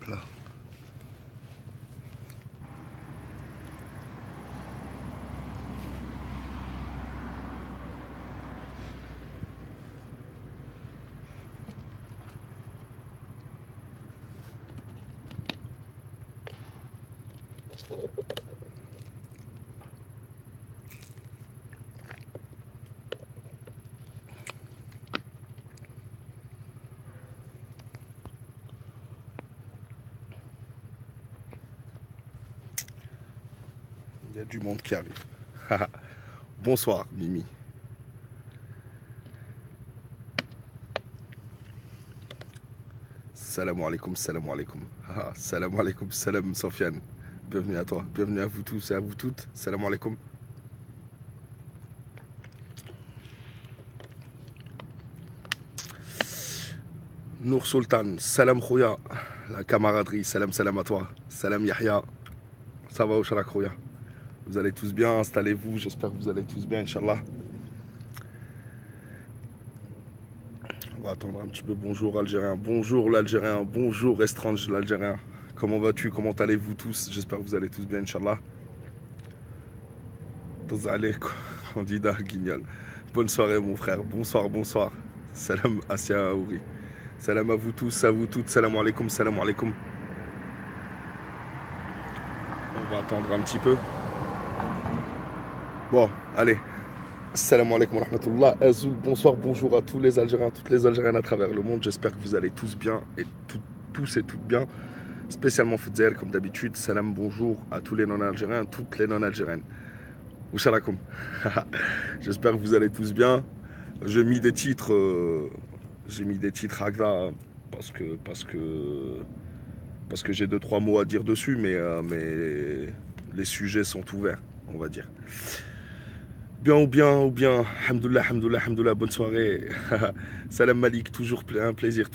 là. Il y a du monde qui arrive. Bonsoir, Mimi. Salam alaikum, salam alaikum. Salam alaikum, salam Sofiane. Bienvenue à toi, bienvenue à vous tous et à vous toutes. Salam alaikum. Nour Sultan, salam Khouya. La camaraderie, salam salam à toi. Salam Yahya. Ça va au Sharak Khouya. Vous allez tous bien, installez-vous, j'espère que vous allez tous bien, Inch'Allah. On va attendre un petit peu. Bonjour Algérien, bonjour l'Algérien, bonjour Estrange l'Algérien. Comment vas-tu, comment allez-vous tous? J'espère que vous allez tous bien, Inch'Allah. Allez, candidat Guignol. Bonne soirée mon frère, bonsoir, bonsoir. Salam Asia Aouri. Salam à vous tous, à vous toutes. Salam alaikum, salam alaikum. On va attendre un petit peu. Bon, allez. Salam alaikum wa rahmatullah. Azoul, bonsoir, bonjour à tous les Algériens, toutes les Algériennes à travers le monde. J'espère que vous allez tous bien et tous et toutes bien. Spécialement Fudzer, comme d'habitude. Salam, bonjour à tous les non-algériens, toutes les non-algériennes. Oussalakoum. J'espère que vous allez tous bien. J'ai mis des titres Agda parce que j'ai deux trois mots à dire dessus, mais les sujets sont ouverts, on va dire. Bien ou bien, hamdoullah, hamdoullah, hamdoullah, bonne soirée. Salam Malik, toujours un plaisir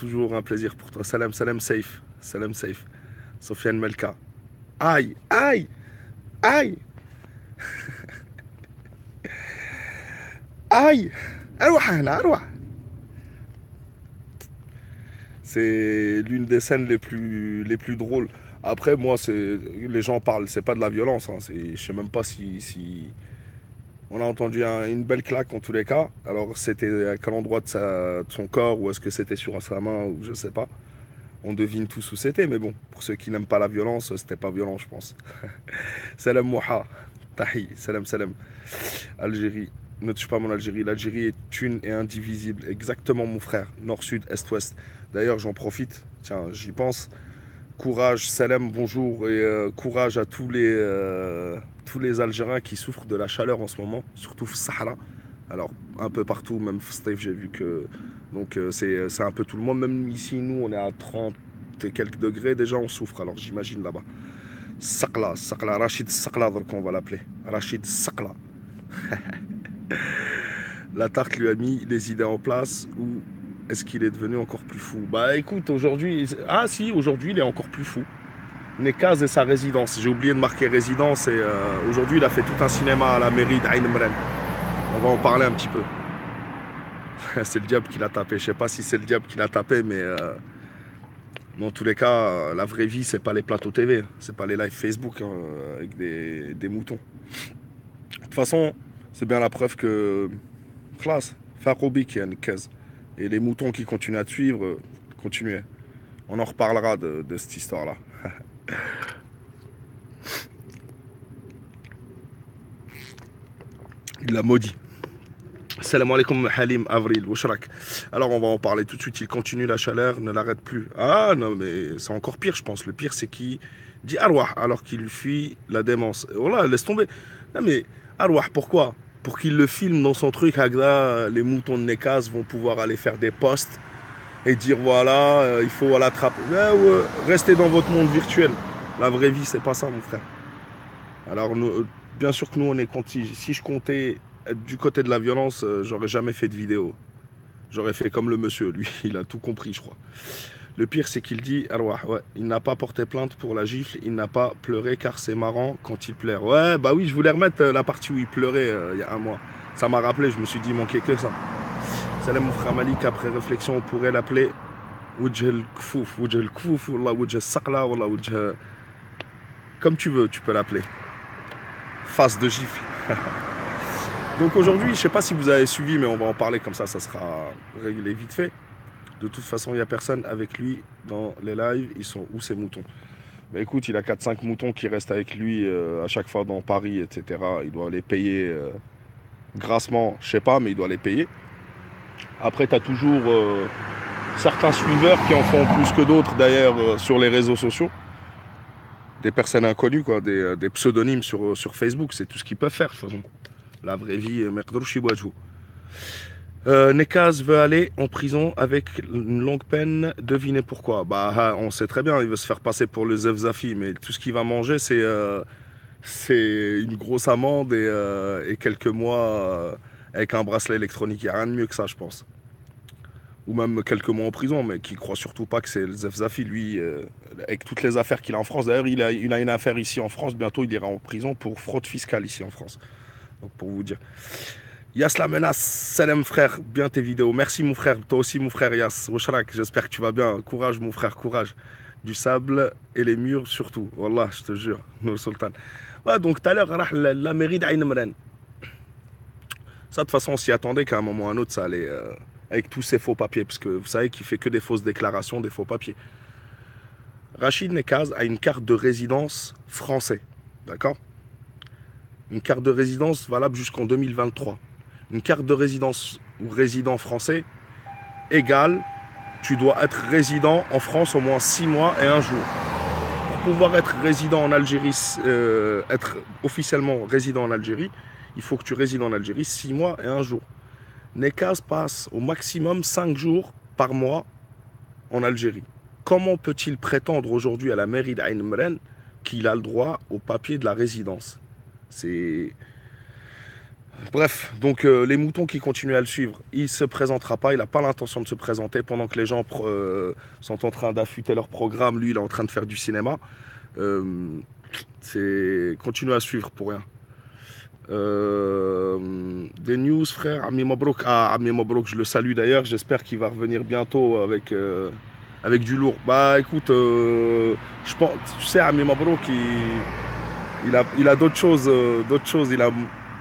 pour toi. Salam Saif, Sofiane Melka. Aïe, aïe, aïe, aïe, arouah. C'est l'une des scènes les plus drôles. Après, moi, les gens parlent, c'est pas de la violence. Hein, je sais même pas si on a entendu une belle claque en tous les cas. Alors, c'était à quel endroit de son corps, ou est-ce que c'était sur sa main, ou je sais pas. On devine tous où c'était, mais bon, pour ceux qui n'aiment pas la violence, c'était pas violent, je pense. Salam Mouha, Tahi, salam. Algérie, ne touche pas mon Algérie. L'Algérie est une et indivisible. Exactement, mon frère. Nord, sud, est, ouest. D'ailleurs, j'en profite. Tiens, j'y pense. Courage, salam, bonjour et courage à tous les Algériens qui souffrent de la chaleur en ce moment, surtout Sahara. Alors, un peu partout, même Steve, j'ai vu que. Donc, c'est un peu tout le monde. Même ici, nous, on est à 30 et quelques degrés. Déjà, on souffre. Alors, j'imagine là-bas. Sakla, Rachid Sakla, donc on va l'appeler. Rachid Sakla. La tarte lui a mis les idées en place, ou est-ce qu'il est devenu encore plus fou? Bah écoute, aujourd'hui... Ah si, aujourd'hui il est encore plus fou. Nekaz et sa résidence. J'ai oublié de marquer résidence et aujourd'hui il a fait tout un cinéma à la mairie d'Ain Mren. On va en parler un petit peu. C'est le diable qui l'a tapé. Je sais pas si c'est le diable qui l'a tapé, mais dans tous les cas, la vraie vie, c'est pas les plateaux TV. C'est pas les lives Facebook hein, avec des moutons. De toute façon, c'est bien la preuve que... Classe, Faroubi qui a une case. Et les moutons qui continuent à te suivre, continuez. On en reparlera de cette histoire-là. Il l'a maudit. Salam alaikum Halim Avril Washrak. Alors on va en parler tout de suite. Il continue la chaleur, ne l'arrête plus. Ah non, mais c'est encore pire, je pense. Le pire, c'est qu'il dit Arwah alors qu'il fuit la démence. Voilà, laisse tomber. Non, mais Arwah, pourquoi? Pour qu'il le filme dans son truc, Agda, les moutons de Nekaz vont pouvoir aller faire des posts et dire voilà, il faut l'attraper. Restez dans votre monde virtuel. La vraie vie, c'est pas ça, mon frère. Alors, bien sûr que nous, on est si je comptais être du côté de la violence, j'aurais jamais fait de vidéo. J'aurais fait comme le monsieur, lui, il a tout compris, je crois. Le pire, c'est qu'il dit, Arwah, ouais, il n'a pas porté plainte pour la gifle, il n'a pas pleuré car c'est marrant quand il pleure. Ouais, bah oui, je voulais remettre la partie où il pleurait il y a un mois. Ça m'a rappelé, je me suis dit, il manquait que ça. Salam mon frère Malik, après réflexion, on pourrait l'appeler وجه الكفوف, وجه الكفوف, والله وجه السقلة, والله وجه... Comme tu veux, tu peux l'appeler. Face de gifle. Donc aujourd'hui, je ne sais pas si vous avez suivi, mais on va en parler comme ça sera réglé vite fait. De toute façon, il n'y a personne avec lui dans les lives. Ils sont où ces moutons? Bah écoute, il a 4 5 moutons qui restent avec lui à chaque fois dans Paris, etc. Il doit les payer grassement, je sais pas, mais il doit les payer. Après, tu as toujours certains suiveurs qui en font plus que d'autres d'ailleurs sur les réseaux sociaux. Des personnes inconnues, quoi, des pseudonymes sur Facebook, c'est tout ce qu'ils peuvent faire. De toute façon. La vraie vie, Mekdrouchi Boadjou. Nekaz veut aller en prison avec une longue peine. Devinez pourquoi. Bah, on sait très bien, il veut se faire passer pour le Zefzafi, mais tout ce qu'il va manger, c'est une grosse amende et quelques mois avec un bracelet électronique. Il n'y a rien de mieux que ça, je pense. Ou même quelques mois en prison, mais qui croit surtout pas que c'est le Zefzafi. Lui, avec toutes les affaires qu'il a en France, d'ailleurs, il a une affaire ici en France. Bientôt, il ira en prison pour fraude fiscale ici en France. Donc, pour vous dire. Yas la menace, salam frère, bien tes vidéos. Merci mon frère, toi aussi mon frère Yas. Washrak, j'espère que tu vas bien. Courage mon frère, courage. Du sable et les murs surtout. Wallah, je te jure, Nour Sultan. Ouais, donc tout à l'heure, la mairie d'Ain Mren. Ça, de toute façon, on s'y attendait qu'à un moment ou à un autre, ça allait. Avec tous ces faux papiers, parce que vous savez qu'il fait que des fausses déclarations, des faux papiers. Rachid Nekaz a une carte de résidence français. D'accord? Une carte de résidence valable jusqu'en 2023. Une carte de résidence ou résident français égale, tu dois être résident en France au moins 6 mois et 1 jour. Pour pouvoir être résident en Algérie, être officiellement résident en Algérie, il faut que tu résides en Algérie 6 mois et 1 jour. Nekaz passe au maximum 5 jours par mois en Algérie. Comment peut-il prétendre aujourd'hui à la mairie d'Ain Mren qu'il a le droit au papier de la résidence? C'est... Bref, donc les moutons qui continuent à le suivre, il ne se présentera pas, il n'a pas l'intention de se présenter pendant que les gens sont en train d'affûter leur programme, lui il est en train de faire du cinéma. C'est continuer à suivre pour rien. Des news frère, Ami Mabrouk, Ami Mabrouk, je le salue d'ailleurs, j'espère qu'il va revenir bientôt avec du lourd. Bah écoute, je pense, tu sais, Ami Mabrouk, il a d'autres choses, il a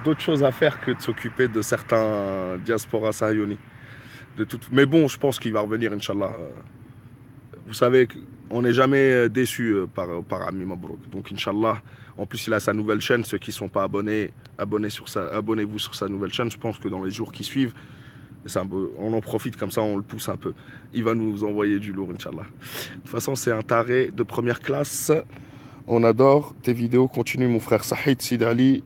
d'autres choses à faire que de s'occuper de certains diasporas sahayoni. Mais bon, je pense qu'il va revenir, Inch'Allah. Vous savez, on n'est jamais déçu par Ami Mabrouk. Donc, Inch'Allah, en plus, il a sa nouvelle chaîne. Ceux qui ne sont pas abonnés, abonnez-vous sur sa nouvelle chaîne. Je pense que dans les jours qui suivent, on en profite comme ça, on le pousse un peu. Il va nous envoyer du lourd, Inch'Allah. De toute façon, c'est un taré de première classe. On adore tes vidéos. Continue, mon frère Sahid Sidali.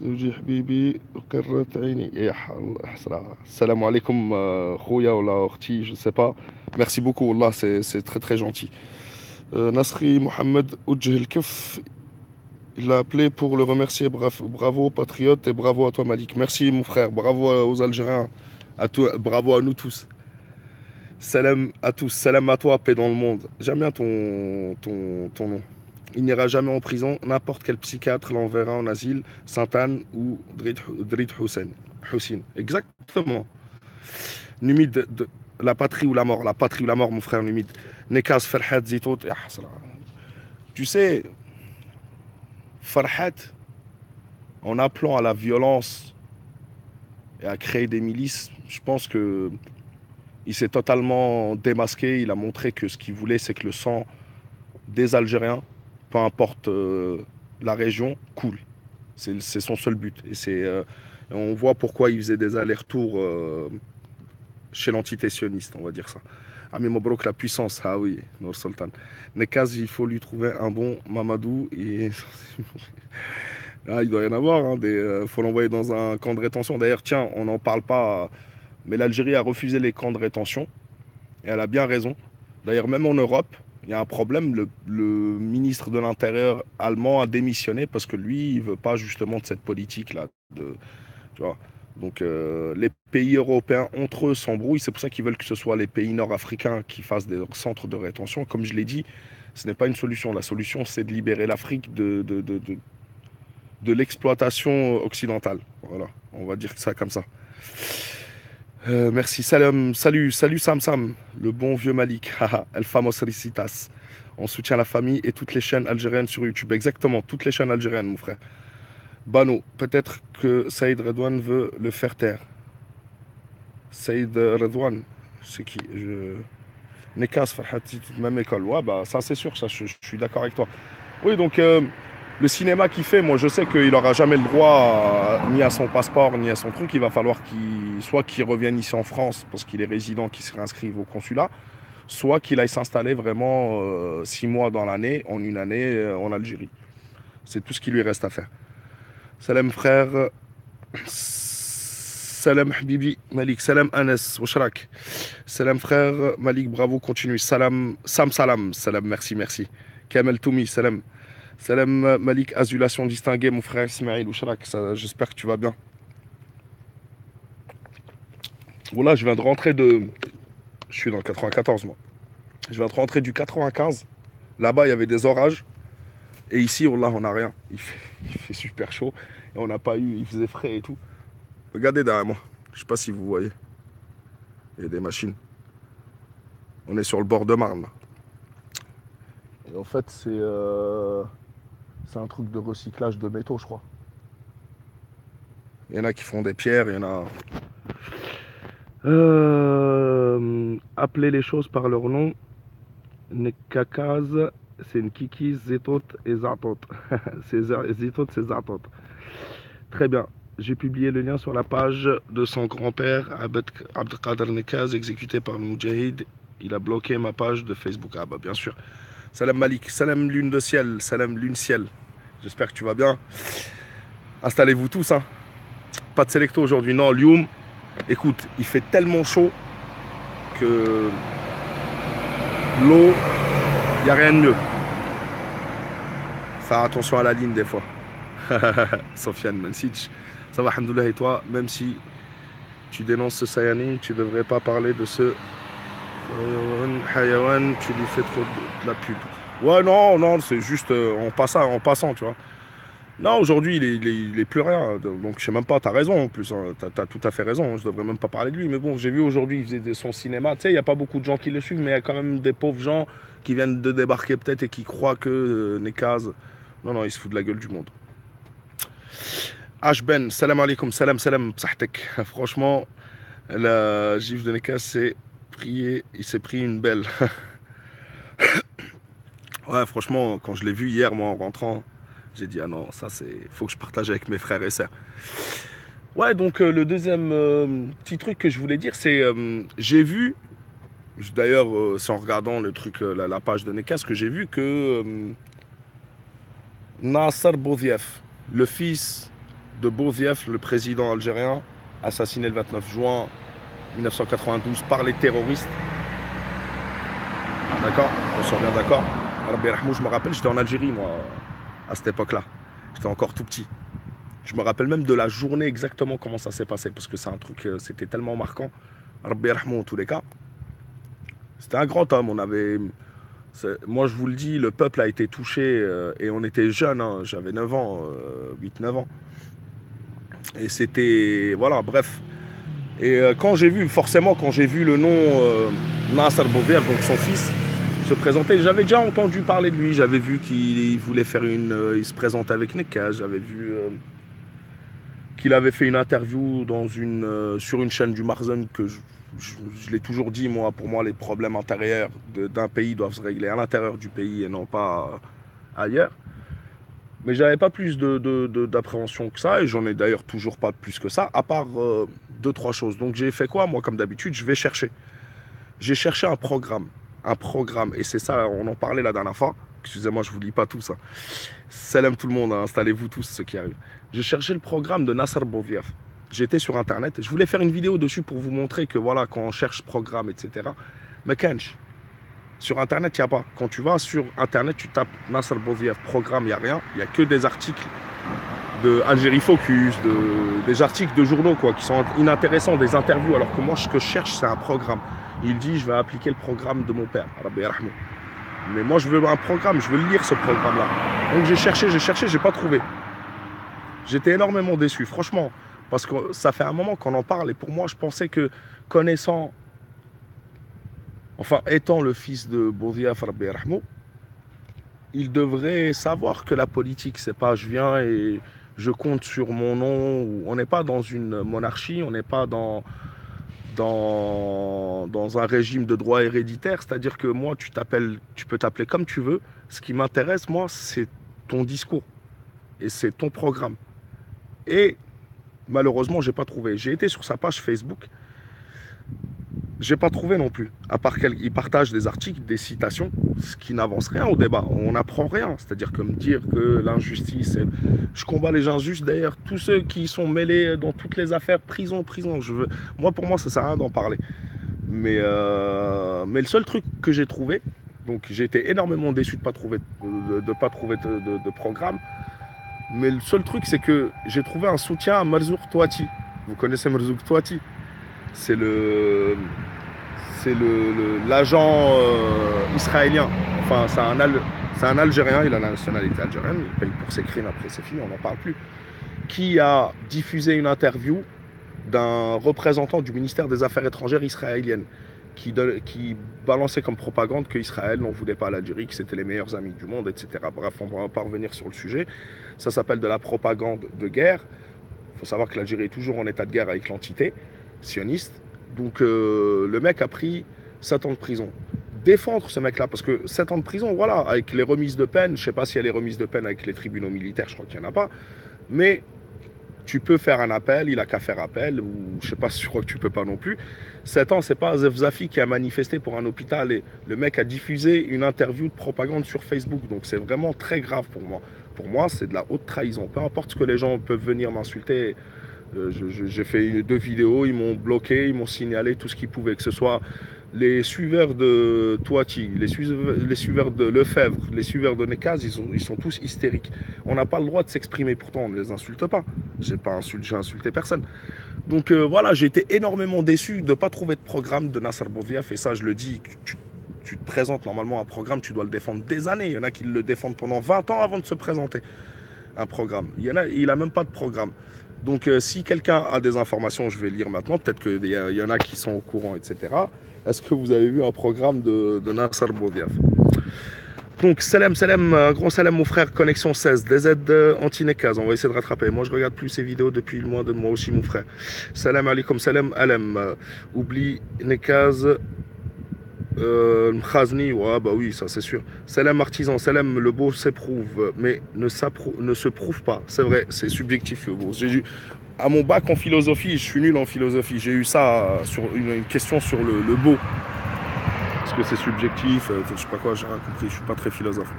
زوجي حبيبي وقرة عيني يا الله السلام عليكم خويا ولا اختي je sais pas merci beaucoup والله c'est très très gentil Nasri Mohamed Oudjeh El Kef il l'a appelé pour le remercier bravo patriote et bravo à toi Malik merci mon frère bravo aux Algériens bravo à nous tous salam à tous salam à toi paix dans le monde j'aime bien ton nom. Il n'ira jamais en prison. N'importe quel psychiatre l'enverra en asile, Sainte-Anne ou Drid Hussein. Exactement. Numide, la patrie ou la mort. La patrie ou la mort, mon frère Numide. Nekaz Farhat Zitout. Tu sais, Farhat, en appelant à la violence et à créer des milices, je pense que il s'est totalement démasqué. Il a montré que ce qu'il voulait, c'est que le sang des Algériens, peu importe la région, coule. C'est son seul but. Et on voit pourquoi il faisait des allers-retours chez l'entité sioniste, on va dire ça. Ami Mobrouk, la puissance, ah oui, Nour Sultan. Nekaz, il faut lui trouver un bon Mamadou. Et... ah, il doit y en avoir. Il faut l'envoyer dans un camp de rétention. D'ailleurs, tiens, on n'en parle pas, mais l'Algérie a refusé les camps de rétention. Et elle a bien raison. D'ailleurs, même en Europe, il y a un problème. Le ministre de l'Intérieur allemand a démissionné parce que lui, il veut pas justement de cette politique-là. Tu vois. Donc les pays européens entre eux s'embrouillent. C'est pour ça qu'ils veulent que ce soit les pays nord-africains qui fassent des centres de rétention. Comme je l'ai dit, ce n'est pas une solution. La solution, c'est de libérer l'Afrique de l'exploitation occidentale. Voilà, on va dire ça comme ça. Merci, salam, salut Sam Sam, le bon vieux Malik, haha, El Famos Ricitas. On soutient la famille et toutes les chaînes algériennes sur YouTube. Exactement, toutes les chaînes algériennes, mon frère. Bano, peut-être que Saïd Redouane veut le faire taire. Saïd Redouane, c'est qui Nekas, Farhati, toute même école. Ouais, bah ça c'est sûr, ça, je suis d'accord avec toi. Oui, donc le cinéma qu'il fait, moi je sais qu'il n'aura jamais le droit ni à son passeport, ni à son truc. Il va falloir qu'il revienne ici en France parce qu'il est résident, qu'il se réinscrive au consulat, soit qu'il aille s'installer vraiment 6 mois dans l'année, en une année en Algérie. C'est tout ce qui lui reste à faire. Salam frère, salam Habibi, Malik, salam Anas, Washrak. Salam frère, Malik, bravo, continue. Salam, salam, merci, merci. Kamel Toumi, salam. Salam Malik, azulation distinguée, mon frère Ismail Ouchrak, j'espère que tu vas bien. Voilà, je viens de rentrer de. Je suis dans le 94, moi. Je viens de rentrer du 95. Là-bas, il y avait des orages. Et ici, là, on n'a rien. Il fait super chaud. Et on n'a pas eu. Il faisait frais et tout. Regardez derrière moi. Je sais pas si vous voyez. Il y a des machines. On est sur le bord de Marne, là. Et en fait, c'est un truc de recyclage de métaux, je crois. Il y en a qui font des pierres, il y en a. Appeler les choses par leur nom. Nekakaz, c'est une kiki, Zetot et Zatot. C'est Zetot, c'est Zatot. Très bien. J'ai publié le lien sur la page de son grand-père, Abdelkader Nekaz, exécuté par le Moudjahid. Il a bloqué ma page de Facebook. Ah bah bien sûr. Salam Malik, salam lune de ciel, salam lune ciel. J'espère que tu vas bien. Installez-vous tous, hein. Pas de sélecto aujourd'hui. Non, Lyoum, écoute, il fait tellement chaud que l'eau, il n'y a rien de mieux. Faire attention à la ligne des fois. Sofiane Mansic, ça va, alhamdoulilah, et toi, même si tu dénonces ce Sayani, tu devrais pas parler de ce Hayawan, tu lui fais trop de la pub. Ouais, non, c'est juste en passant, tu vois. Non, aujourd'hui, il est plus rien. Donc, je sais même pas, t'as raison en plus. Hein, t'as tout à fait raison. Je devrais même pas parler de lui. Mais bon, j'ai vu aujourd'hui, il faisait son cinéma. Tu sais, il n'y a pas beaucoup de gens qui le suivent, mais il y a quand même des pauvres gens qui viennent de débarquer peut-être et qui croient que Nekaz. Non, il se fout de la gueule du monde. Ben, salam alaikum, salam, psahtek. Franchement, la gifle de Nekaz s'est prié, il s'est pris une belle. Ouais, franchement, quand je l'ai vu hier, moi, en rentrant, j'ai dit, ah non, ça, faut que je partage avec mes frères et sœurs. Ouais, donc le deuxième petit truc que je voulais dire, c'est, j'ai vu, d'ailleurs, c'est en regardant le truc, la page de Nekaz, que j'ai vu que Nasser Bourdief, le fils de Bourdief, le président algérien, assassiné le 29 juin 1992 par les terroristes. D'accord? On s'en bien d'accord? Je me rappelle, j'étais en Algérie, moi, à cette époque-là. J'étais encore tout petit. Je me rappelle même de la journée exactement comment ça s'est passé, parce que c'est un truc, c'était tellement marquant. Rabbi Rahmou, en tous les cas. C'était un grand homme. Moi, je vous le dis, le peuple a été touché, et on était jeunes, hein, j'avais 9 ans, 8-9 ans. Et c'était, voilà, bref. Et quand j'ai vu le nom Nasser Bourdief, donc son fils, se présenter, j'avais déjà entendu parler de lui, j'avais vu qu'il voulait faire il se présentait avec Nekaz, j'avais vu qu'il avait fait une interview sur une chaîne du Marzen que je l'ai toujours dit, moi, pour moi, les problèmes intérieurs d'un pays doivent se régler à l'intérieur du pays et non pas ailleurs. Mais j'avais pas plus d'appréhension que ça, et j'en ai d'ailleurs toujours pas plus que ça, à part 2-3 choses. Donc j'ai fait quoi? Moi, comme d'habitude, je vais chercher. J'ai cherché un programme, et c'est ça, on en parlait la dernière fois. Excusez-moi, je vous lis pas tout ça. Salam tout le monde, hein, installez-vous tous ceux qui arrivent. J'ai cherché le programme de Nasser Bourdief. J'étais sur Internet, je voulais faire une vidéo dessus pour vous montrer que voilà, quand on cherche programme, etc. Mais Kench, sur Internet, il n'y a pas. Quand tu vas sur Internet, tu tapes Nasser Bourdief, programme, il n'y a rien. Il n'y a que des articles de Algérie Focus, des articles de journaux quoi, qui sont inintéressants, des interviews, alors que moi, ce que je cherche, c'est un programme. Il dit, je vais appliquer le programme de mon père, Rabbi Rahmou. Mais moi, je veux un programme, je veux lire ce programme-là. Donc j'ai cherché, j'ai pas trouvé. J'étais énormément déçu, franchement. Parce que ça fait un moment qu'on en parle et pour moi, je pensais que connaissant, enfin étant le fils de Boudiaf Rabbi Rahmou, il devrait savoir que la politique, c'est pas je viens et je compte sur mon nom. On n'est pas dans une monarchie, on n'est pas dans un régime de droit héréditaire. C'est-à-dire que moi, tu peux t'appeler comme tu veux. Ce qui m'intéresse, moi, c'est ton discours et c'est ton programme. Et malheureusement, j'ai pas trouvé. J'ai été sur sa page Facebook. J'ai pas trouvé non plus. À part qu'il partage des articles, des citations, ce qui n'avance rien au débat. On n'apprend rien. C'est-à-dire que me dire que l'injustice. Je combats les injustes. D'ailleurs, tous ceux qui sont mêlés dans toutes les affaires, prison, prison. Moi, pour moi, ça sert à rien d'en parler. Mais le seul truc que j'ai trouvé, donc j'ai été énormément déçu de ne pas trouver de programme. Mais le seul truc, c'est que j'ai trouvé un soutien à Marzouk Touati. Vous connaissez Marzouk Touati? C'est l'agent israélien. Enfin, c'est un Algérien, il a la nationalité algérienne, il paye pour ses crimes, après c'est fini, on n'en parle plus. Qui a diffusé une interview d'un représentant du ministère des Affaires étrangères israélienne qui balançait comme propagande qu'Israël n'en voulait pas à l'Algérie, que c'était les meilleurs amis du monde, etc. Bref, on ne va pas revenir sur le sujet. Ça s'appelle de la propagande de guerre. Il faut savoir que l'Algérie est toujours en état de guerre avec l'entité sioniste. Donc le mec a pris 7 ans de prison. Défendre ce mec-là, parce que 7 ans de prison, voilà, avec les remises de peine, je ne sais pas s'il y a les remises de peine avec les tribunaux militaires, je crois qu'il n'y en a pas, mais tu peux faire un appel, il a qu'à faire appel, ou je ne sais pas si je crois que tu ne peux pas non plus. 7 ans, c'est pas Zef Zafi qui a manifesté pour un hôpital et le mec a diffusé une interview de propagande sur Facebook, donc c'est vraiment très grave pour moi. Pour moi, c'est de la haute trahison. Peu importe ce que les gens peuvent venir m'insulter, j'ai fait 2 vidéos, ils m'ont bloqué, ils m'ont signalé tout ce qu'ils pouvaient, que ce soit les suiveurs de Touati, les suiveurs de Lefebvre, les suiveurs de Nekaz, ils sont tous hystériques. On n'a pas le droit de s'exprimer, pourtant on ne les insulte pas. J'ai insulté personne. Donc voilà, j'ai été énormément déçu de ne pas trouver de programme de Nasser Bourdiaf, et ça je le dis, tu te présentes normalement un programme, tu dois le défendre des années. Il y en a qui le défendent pendant 20 ans avant de se présenter un programme. Il n'a même pas de programme. Donc si quelqu'un a des informations, je vais lire maintenant, peut-être qu'il y en a qui sont au courant, etc. Est-ce que vous avez vu un programme de Nasser Bourdiaf? Donc salam, grand salam mon frère, connexion 16, DZ anti-Nekaz, on va essayer de rattraper. Moi je regarde plus ces vidéos depuis le mois de moi aussi mon frère. Salam alaikum, salam alem. Oublie Nekaz, Mkhazni, ouais bah oui ça c'est sûr. Salam artisan, salam le beau s'éprouve, mais ne se prouve pas. C'est vrai, c'est subjectif le beau. À mon bac en philosophie, je suis nul en philosophie, j'ai eu ça sur une question sur le beau. Parce que c'est subjectif, je sais pas quoi, j'ai rien compris, je suis pas très philosophe.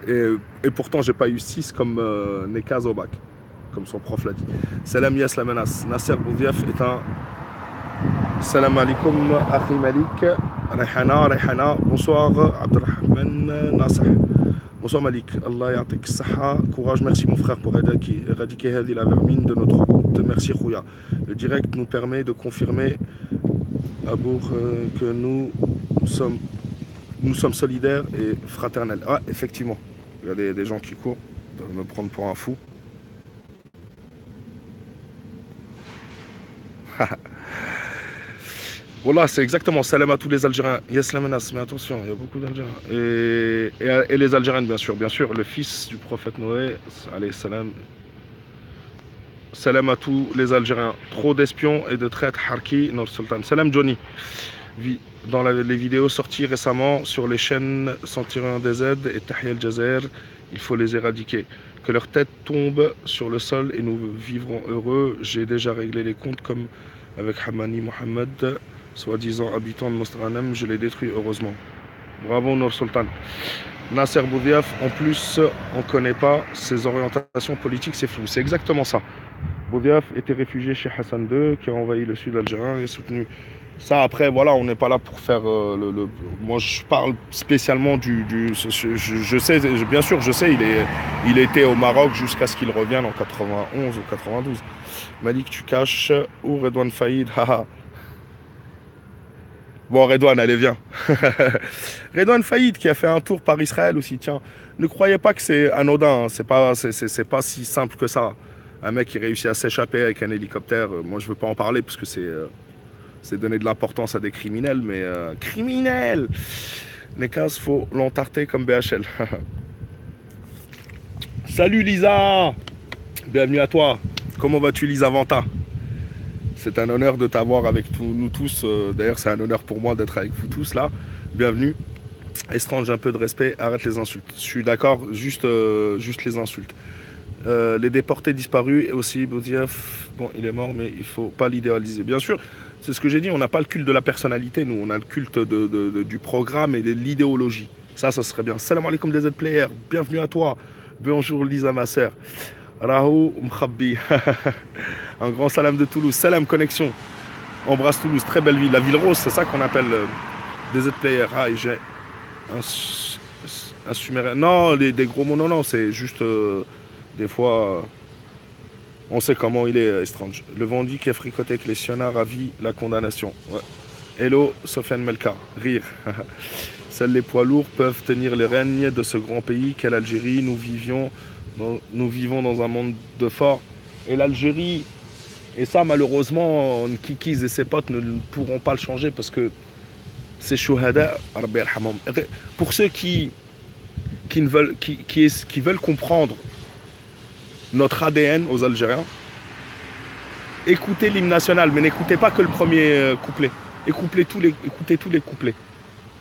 Et pourtant j'ai pas eu 6 comme Nekaz au bac, comme son prof l'a dit. Salam Yas la menace. Nasser Bourdiaf est un... Salam alaikum Akhi Malik. Rehana, bonsoir Abdelrahman Nasser. Bonsoir Malik, Allah ya'tik saha, courage, merci mon frère pour éradiquer la vermine de notre route. Merci Khouya. Le direct nous permet de confirmer Abour que nous sommes solidaires et fraternels. Ah, effectivement, il y a des gens qui courent, ils doivent me prendre pour un fou. Voilà, c'est exactement, salam à tous les Algériens. Yes la menace, mais attention, il y a beaucoup d'Algériens. Et les Algériennes, bien sûr, le fils du prophète Noé, allez, salam. Salam à tous les Algériens. Trop d'espions et de traîtres, Harki, Nord Sultan. Salam Johnny. Dans les vidéos sorties récemment sur les chaînes 131 DZ et Tahia El Jazer, il faut les éradiquer. Que leur tête tombe sur le sol et nous vivrons heureux. J'ai déjà réglé les comptes comme avec Hamani Mohamed, soi-disant habitant de Mostranem, je l'ai détruit heureusement. Bravo Nord Sultan. Nasser Bourdiaf, en plus, on ne connaît pas ses orientations politiques, c'est flou. C'est exactement ça. Bourdiaf était réfugié chez Hassan II, qui a envahi le sud algérien et soutenu. Ça, après, voilà, on n'est pas là pour faire Moi, je parle spécialement je sais, bien sûr, je sais, il était au Maroc jusqu'à ce qu'il revienne en 91 ou 92. Malik, tu caches où Redouane Faïd? Haha. Bon, Redouane, allez, viens. Redouane Faïd qui a fait un tour par Israël aussi, tiens. Ne croyez pas que c'est anodin, hein. C'est pas si simple que ça. un mec qui réussit à s'échapper avec un hélicoptère. Moi, je veux pas en parler parce que c'est donner de l'importance à des criminels, mais criminels! Nekaz, faut l'entarter comme BHL. Salut Lisa! Bienvenue à toi. Comment vas-tu, Lisa Vanta? C'est un honneur de t'avoir avec nous tous. D'ailleurs, c'est un honneur pour moi d'être avec vous tous là. Bienvenue. Estrange, un peu de respect, arrête les insultes. Je suis d'accord, juste les insultes. Les déportés disparus et aussi Boudiaf, bon, il est mort, mais il faut pas l'idéaliser. Bien sûr, c'est ce que j'ai dit, on n'a pas le culte de la personnalité, nous, on a le culte du programme et de l'idéologie. Ça serait bien. Salam alaikum DZ Player, bienvenue à toi. Bonjour Lisa, ma sœur. Rahou Mkhabbi. Un grand salam de Toulouse. Salam Connexion. Embrasse Toulouse, très belle ville. La ville rose, c'est ça qu'on appelle DZ Player. Ah, et j'ai un sumérien. Non, des gros mots, non, c'est juste des fois, on sait comment il est, Estrange. Le Vendic qui a fricoté avec les Sionards a vu la condamnation. Ouais. Hello, Sofiane Melka. Rire. Seuls les poids lourds peuvent tenir les règnes de ce grand pays qu'est l'Algérie. Nous vivons dans un monde de forts. Et l'Algérie, et ça malheureusement, Kikiz et ses potes ne pourront pas le changer parce que c'est Chouhada, pour ceux qui veulent comprendre notre ADN aux Algériens, écoutez l'hymne national, mais n'écoutez pas que le premier couplet. Écoutez tous les couplets.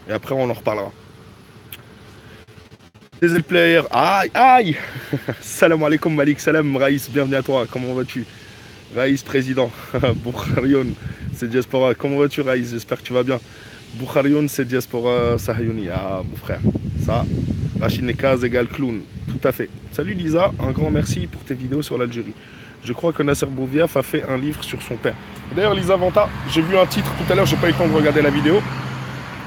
Et après, on en reparlera. Les players, aïe Salam alaikum Malik, salam Raïs, bienvenue à toi, comment vas-tu? Raïs, président. Boukharion, c'est Diaspora. Comment vas-tu Raïs? J'espère que tu vas bien. Boukharion, c'est Diaspora Sahayouni. Ah, mon frère. Ça, Rachid Nekaz égale clown. Tout à fait. Salut Lisa, un grand merci pour tes vidéos sur l'Algérie. Je crois que Nasser Bouviaf a fait un livre sur son père. D'ailleurs, Lisa Vanta, j'ai vu un titre tout à l'heure, j'ai pas eu le temps de regarder la vidéo,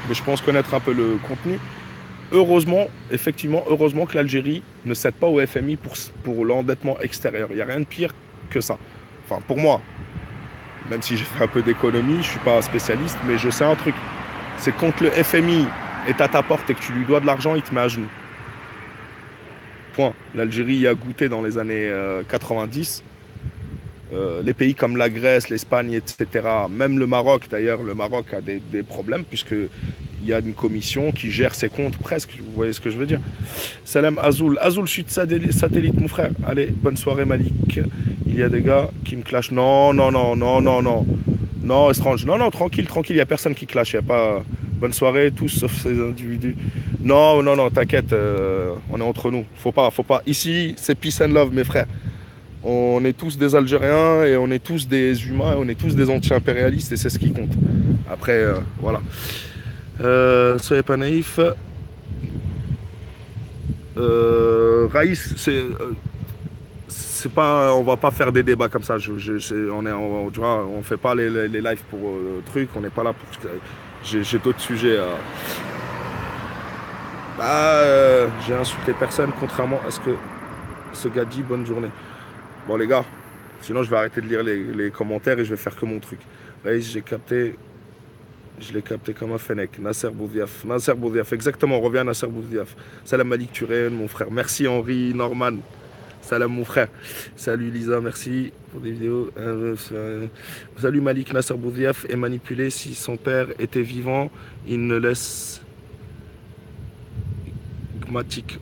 mais je pense connaître un peu le contenu. Heureusement, effectivement, heureusement que l'Algérie ne cède pas au FMI pour l'endettement extérieur. Il n'y a rien de pire que ça. Enfin, pour moi, même si j'ai fait un peu d'économie, je ne suis pas spécialiste, mais je sais un truc. C'est quand le FMI est à ta porte et que tu lui dois de l'argent, il te met à genoux. Point. L'Algérie y a goûté dans les années 90. Les pays comme la Grèce, l'Espagne, etc. Même le Maroc, d'ailleurs, le Maroc a des problèmes puisqu'il y a une commission qui gère ses comptes presque. Vous voyez ce que je veux dire? Salam Azoul. Azoul, je suis de satellite, mon frère. Allez, bonne soirée, Malik. Il y a des gars qui me clashent. Non. Non, Estrange. Non, tranquille. Il n'y a personne qui clash. Il n'y a pas... Bonne soirée, tous sauf ces individus. Non, t'inquiète. On est entre nous. Faut pas. Ici, c'est peace and love, mes frères. On est tous des Algériens et on est tous des humains, on est tous des anti-impérialistes et c'est ce qui compte. Après, voilà. Soyez pas naïf. Raïs, c'est pas, on va pas faire des débats comme ça. On fait pas les lives pour trucs. On n'est pas là pour. J'ai d'autres sujets. J'ai insulté personne, contrairement à ce que ce gars dit. Bonne journée. Bon les gars, sinon je vais arrêter de lire les commentaires et je vais faire que mon truc. Raïs, je l'ai capté comme un fennec. Nasser Boudiaf, exactement, on revient à Nasser Boudiaf. Salam Malik Turén, mon frère. Merci Henri Norman. Salam mon frère. Salut Lisa, merci pour des vidéos. Salut Malik, Nasser Boudiaf est manipulé. Si son père était vivant, il ne laisse...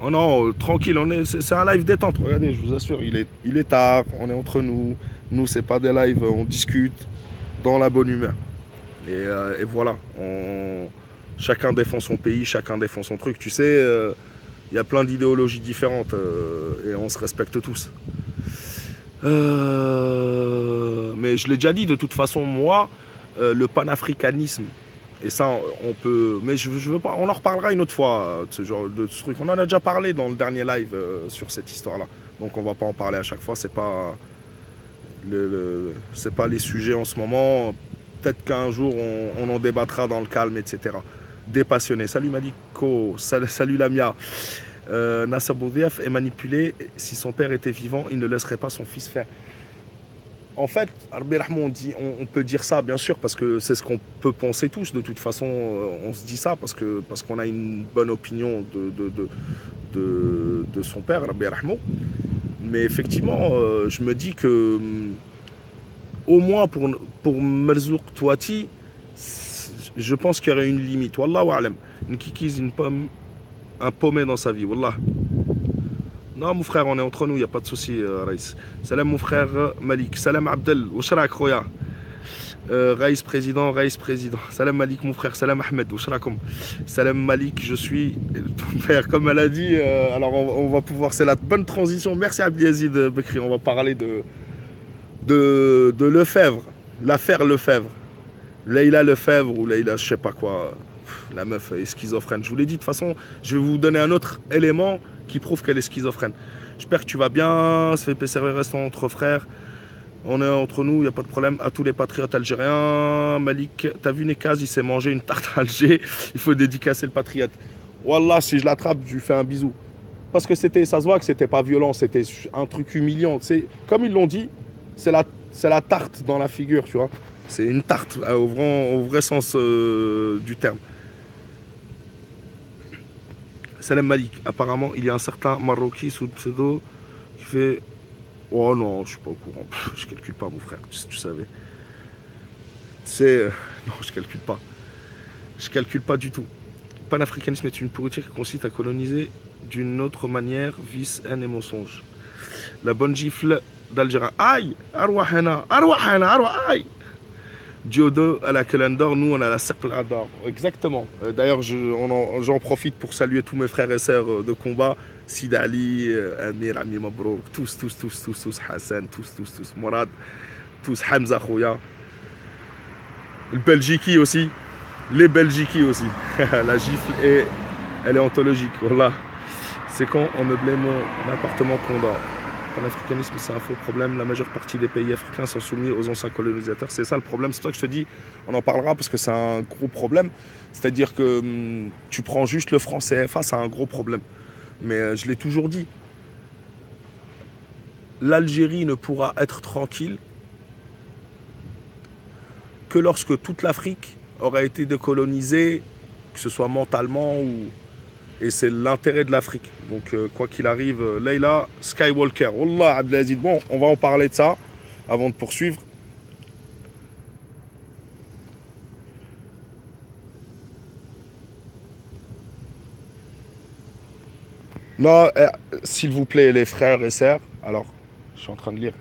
Oh non, tranquille, c'est un live détente, regardez, je vous assure, il est tard, on est entre nous, c'est pas des lives, on discute dans la bonne humeur. Et voilà, chacun défend son pays, chacun défend son truc, tu sais, il y a plein d'idéologies différentes et on se respecte tous. Mais je l'ai déjà dit, de toute façon, moi, le panafricanisme, et ça, on peut... Mais je veux pas... On en reparlera une autre fois, de ce genre de truc. On en a déjà parlé dans le dernier live sur cette histoire-là. Donc on va pas en parler à chaque fois. C'est pas... C'est pas les sujets en ce moment. Peut-être qu'un jour, on en débattra dans le calme, etc. Dépassionné. Salut Maliko. Salut Lamia. Nasser Boudiaf est manipulé. Si son père était vivant, il ne laisserait pas son fils faire. En fait, on peut dire ça, bien sûr, parce que c'est ce qu'on peut penser tous. De toute façon, on se dit ça parce qu'on a une bonne opinion de son père, Rabbi Rahmo. Mais effectivement, je me dis que au moins pour Merzouk Touati, je pense qu'il y aurait une limite. Wallahu a'lam. Une kikise, une pomme, un paumé dans sa vie. Wallah. Non, mon frère, on est entre nous, il n'y a pas de souci, Raïs. Salam, mon frère Malik. Salam, Abdel. Washrak, Khoya. Raïs président. Salam Malik, mon frère. Salam Ahmed. Washrakum. Salam Malik, je suis ton père. Comme elle a dit, alors on va pouvoir. C'est la bonne transition. Merci Abdiazid Bekri. On va parler de Lefebvre. L'affaire Lefebvre. Leïla Lefebvre ou Leïla, je sais pas quoi. La meuf est schizophrène. Je vous l'ai dit, de toute façon, je vais vous donner un autre élément qui prouve qu'elle est schizophrène. J'espère que tu vas bien. CVP Serveur restons entre frères. On est entre nous, il n'y a pas de problème. À tous les patriotes algériens. Malik, t'as vu Nekaz, il s'est mangé une tarte à Alger. Il faut dédicacer le patriote. Wallah, si je l'attrape, je lui fais un bisou. Parce que ça se voit que c'était pas violent, c'était un truc humiliant. C'est, comme ils l'ont dit, c'est la tarte dans la figure, tu vois. C'est une tarte au vrai sens du terme. Salam Malik, apparemment, il y a un certain Marocain sous le pseudo qui fait. Oh non, je suis pas au courant. Je calcule pas, mon frère, tu savais. C'est. Non, je calcule pas. Je calcule pas du tout. Panafricanisme est une pourriture qui consiste à coloniser d'une autre manière, vice, haine et mensonge. La bonne gifle d'Algérie. Aïe! Arwahana! Arwahana! Aïe! Diodo à la Calendor, nous on a la Cercle d'or. Exactement. D'ailleurs, j'en profite pour saluer tous mes frères et sœurs de combat. Sid Ali, Amir, Ami Mabrouk, tous, Hassan, tous, Mourad, tous, Hamza Khouya. Le Belgiki aussi. Les Belgiki aussi. La gifle, elle est anthologique. Voilà. C'est quand on meublait mon appartement Condor. Panafricanisme, c'est un faux problème. La majeure partie des pays africains sont soumis aux anciens colonisateurs. C'est ça le problème. C'est pour ça que je te dis, on en parlera parce que c'est un gros problème. C'est-à-dire que tu prends juste le franc CFA, c'est un gros problème. Mais je l'ai toujours dit. L'Algérie ne pourra être tranquille que lorsque toute l'Afrique aura été décolonisée, que ce soit mentalement ou... Et c'est l'intérêt de l'Afrique. Donc, quoi qu'il arrive, Leïla Skywalker. Wallah, Abdelaziz. Bon, on va en parler de ça avant de poursuivre. Non, s'il vous plaît, les frères et sœurs. Alors, je suis en train de lire.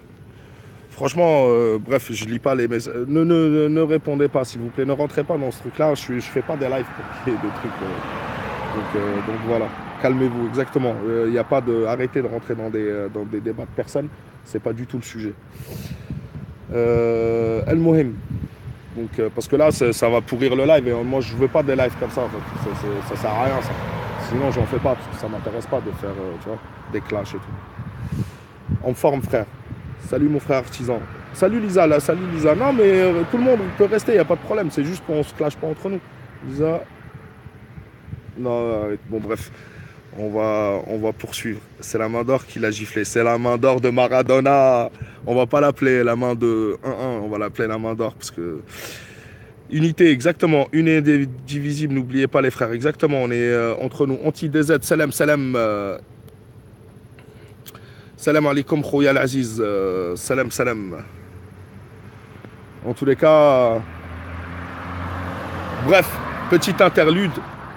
Franchement, bref, je lis pas les messages. Ne répondez pas, s'il vous plaît. Ne rentrez pas dans ce truc-là. Je fais pas des lives pour qu'il y ait des trucs. Donc voilà. Calmez-vous, exactement. Il n'y a pas de. Arrêtez de rentrer dans des débats de personnes. C'est pas du tout le sujet. El Mohim. Donc, parce que là, ça va pourrir le live. Et moi, je veux pas des lives comme ça. En fait. Ça sert à rien, ça. Sinon, j'en fais pas. Parce que ça m'intéresse pas de faire tu vois, des clashs et tout. En forme, frère. Salut, mon frère artisan. Salut, Lisa. Là, salut, Lisa. Non, mais tout le monde peut rester. Il n'y a pas de problème. C'est juste qu'on se clash pas entre nous. Lisa. Non, bon, bref. On va poursuivre. C'est la main d'or qui l'a giflé. C'est la main d'or de Maradona. On va pas l'appeler la main de 1-1. On va l'appeler la main d'or parce que... Unité, exactement. Une et indivisible. N'oubliez pas les frères. Exactement. On est entre nous. Anti-DZ. Salam, salam. Salam alaikum, Khouya al-Aziz. Salam, salam. En tous les cas... Bref, petite interlude.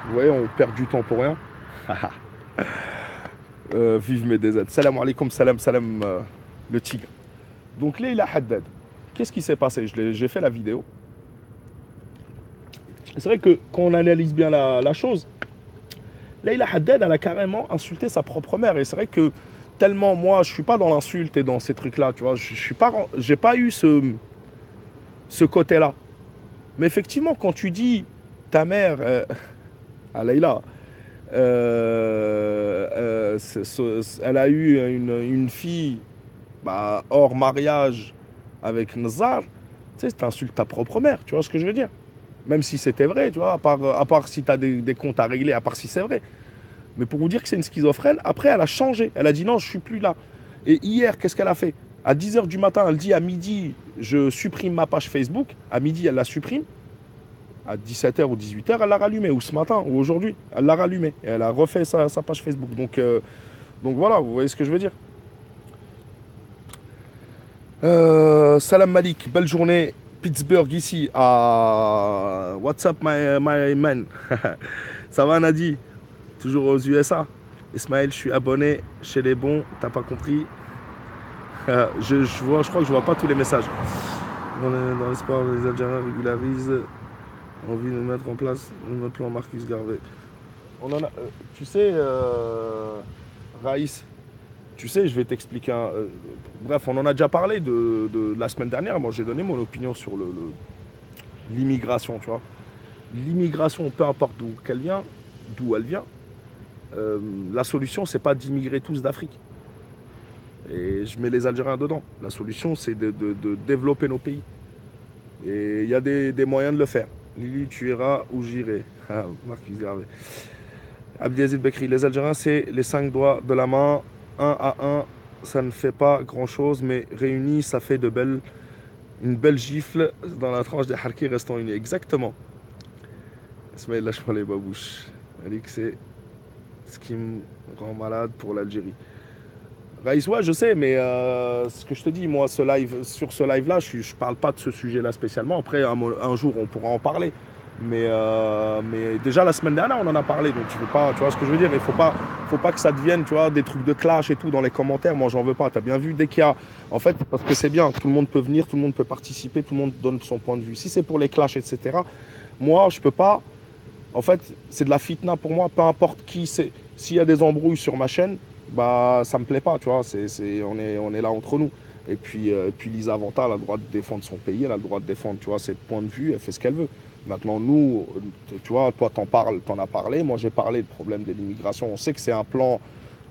Vous voyez, on perd du temps pour rien. Vive mes DZ. Salam alaikum, salam, le tigre. Donc Leïla Haddad, qu'est-ce qui s'est passé? J'ai fait la vidéo. C'est vrai que quand on analyse bien la chose, Leïla Haddad, elle a carrément insulté sa propre mère. Et c'est vrai que tellement, moi, je suis pas dans l'insulte et dans ces trucs-là, tu vois. J'ai pas eu ce côté-là. Mais effectivement, quand tu dis ta mère, à Leïla, elle a eu une fille hors mariage avec Nazar, tu sais, t'insultes ta propre mère, tu vois ce que je veux dire? Même si c'était vrai, tu vois, à part si tu as des comptes à régler, à part si c'est vrai. Mais pour vous dire que c'est une schizophrène, après elle a changé, elle a dit non, je suis plus là. Et hier, qu'est-ce qu'elle a fait? À 10h du matin, elle dit à midi, je supprime ma page Facebook. À midi, elle la supprime. À 17h ou 18h, elle l'a rallumée, ou ce matin, ou aujourd'hui, elle l'a rallumée. Et elle a refait sa page Facebook. Donc voilà, vous voyez ce que je veux dire. Salam Malik, belle journée. Pittsburgh ici. Ah, what's up, my man? Ça va, Nadi? Toujours aux USA. Ismaël, je suis abonné chez les bons. T'as pas compris? Je crois que je vois pas tous les messages. Dans l'espoir, les Algériens régularisent. Envie de mettre en place notre plan Marcus Garvey. On en a, tu sais, Raïs, tu sais, je vais t'expliquer. Bref, on en a déjà parlé de la semaine dernière. Moi, j'ai donné mon opinion sur l'immigration, tu vois. L'immigration, peu importe d'où elle vient, la solution, c'est pas d'immigrer tous d'Afrique. Et je mets les Algériens dedans. La solution, c'est de développer nos pays. Et il y a des moyens de le faire. Lily, tu iras où j'irai. Ah, Marcus Garvey. Abdelaziz Bekri, les Algériens, c'est les 5 doigts de la main, un à un. Ça ne fait pas grand-chose, mais réunis, ça fait une belle gifle dans la tranche des harkis restant unis. Exactement. Ismaël, lâche pas les babouches. Malik, c'est ce qui me rend malade pour l'Algérie. Raïs, ouais, je sais, mais ce que je te dis, moi, sur ce live-là, je parle pas de ce sujet-là spécialement. Après, un jour, on pourra en parler. Mais déjà, la semaine dernière, on en a parlé. Donc, tu vois ce que je veux dire. Il faut pas que ça devienne, tu vois, des trucs de clash et tout dans les commentaires. Moi, j'en veux pas. Tu as bien vu, dès qu'il y a... En fait, parce que c'est bien, tout le monde peut venir, tout le monde peut participer, tout le monde donne son point de vue. Si c'est pour les clashs, etc., moi, je peux pas... En fait, c'est de la fitna pour moi, peu importe qui c'est. S'il y a des embrouilles sur ma chaîne, bah ça me plaît pas, tu vois. On est là entre nous. Et puis Lisa Vanta, elle a le droit de défendre son pays, elle a le droit de défendre, tu vois, ses points de vue, elle fait ce qu'elle veut. Maintenant, nous, tu vois, toi t'en as parlé, moi j'ai parlé du problème de l'immigration. On sait que c'est un plan,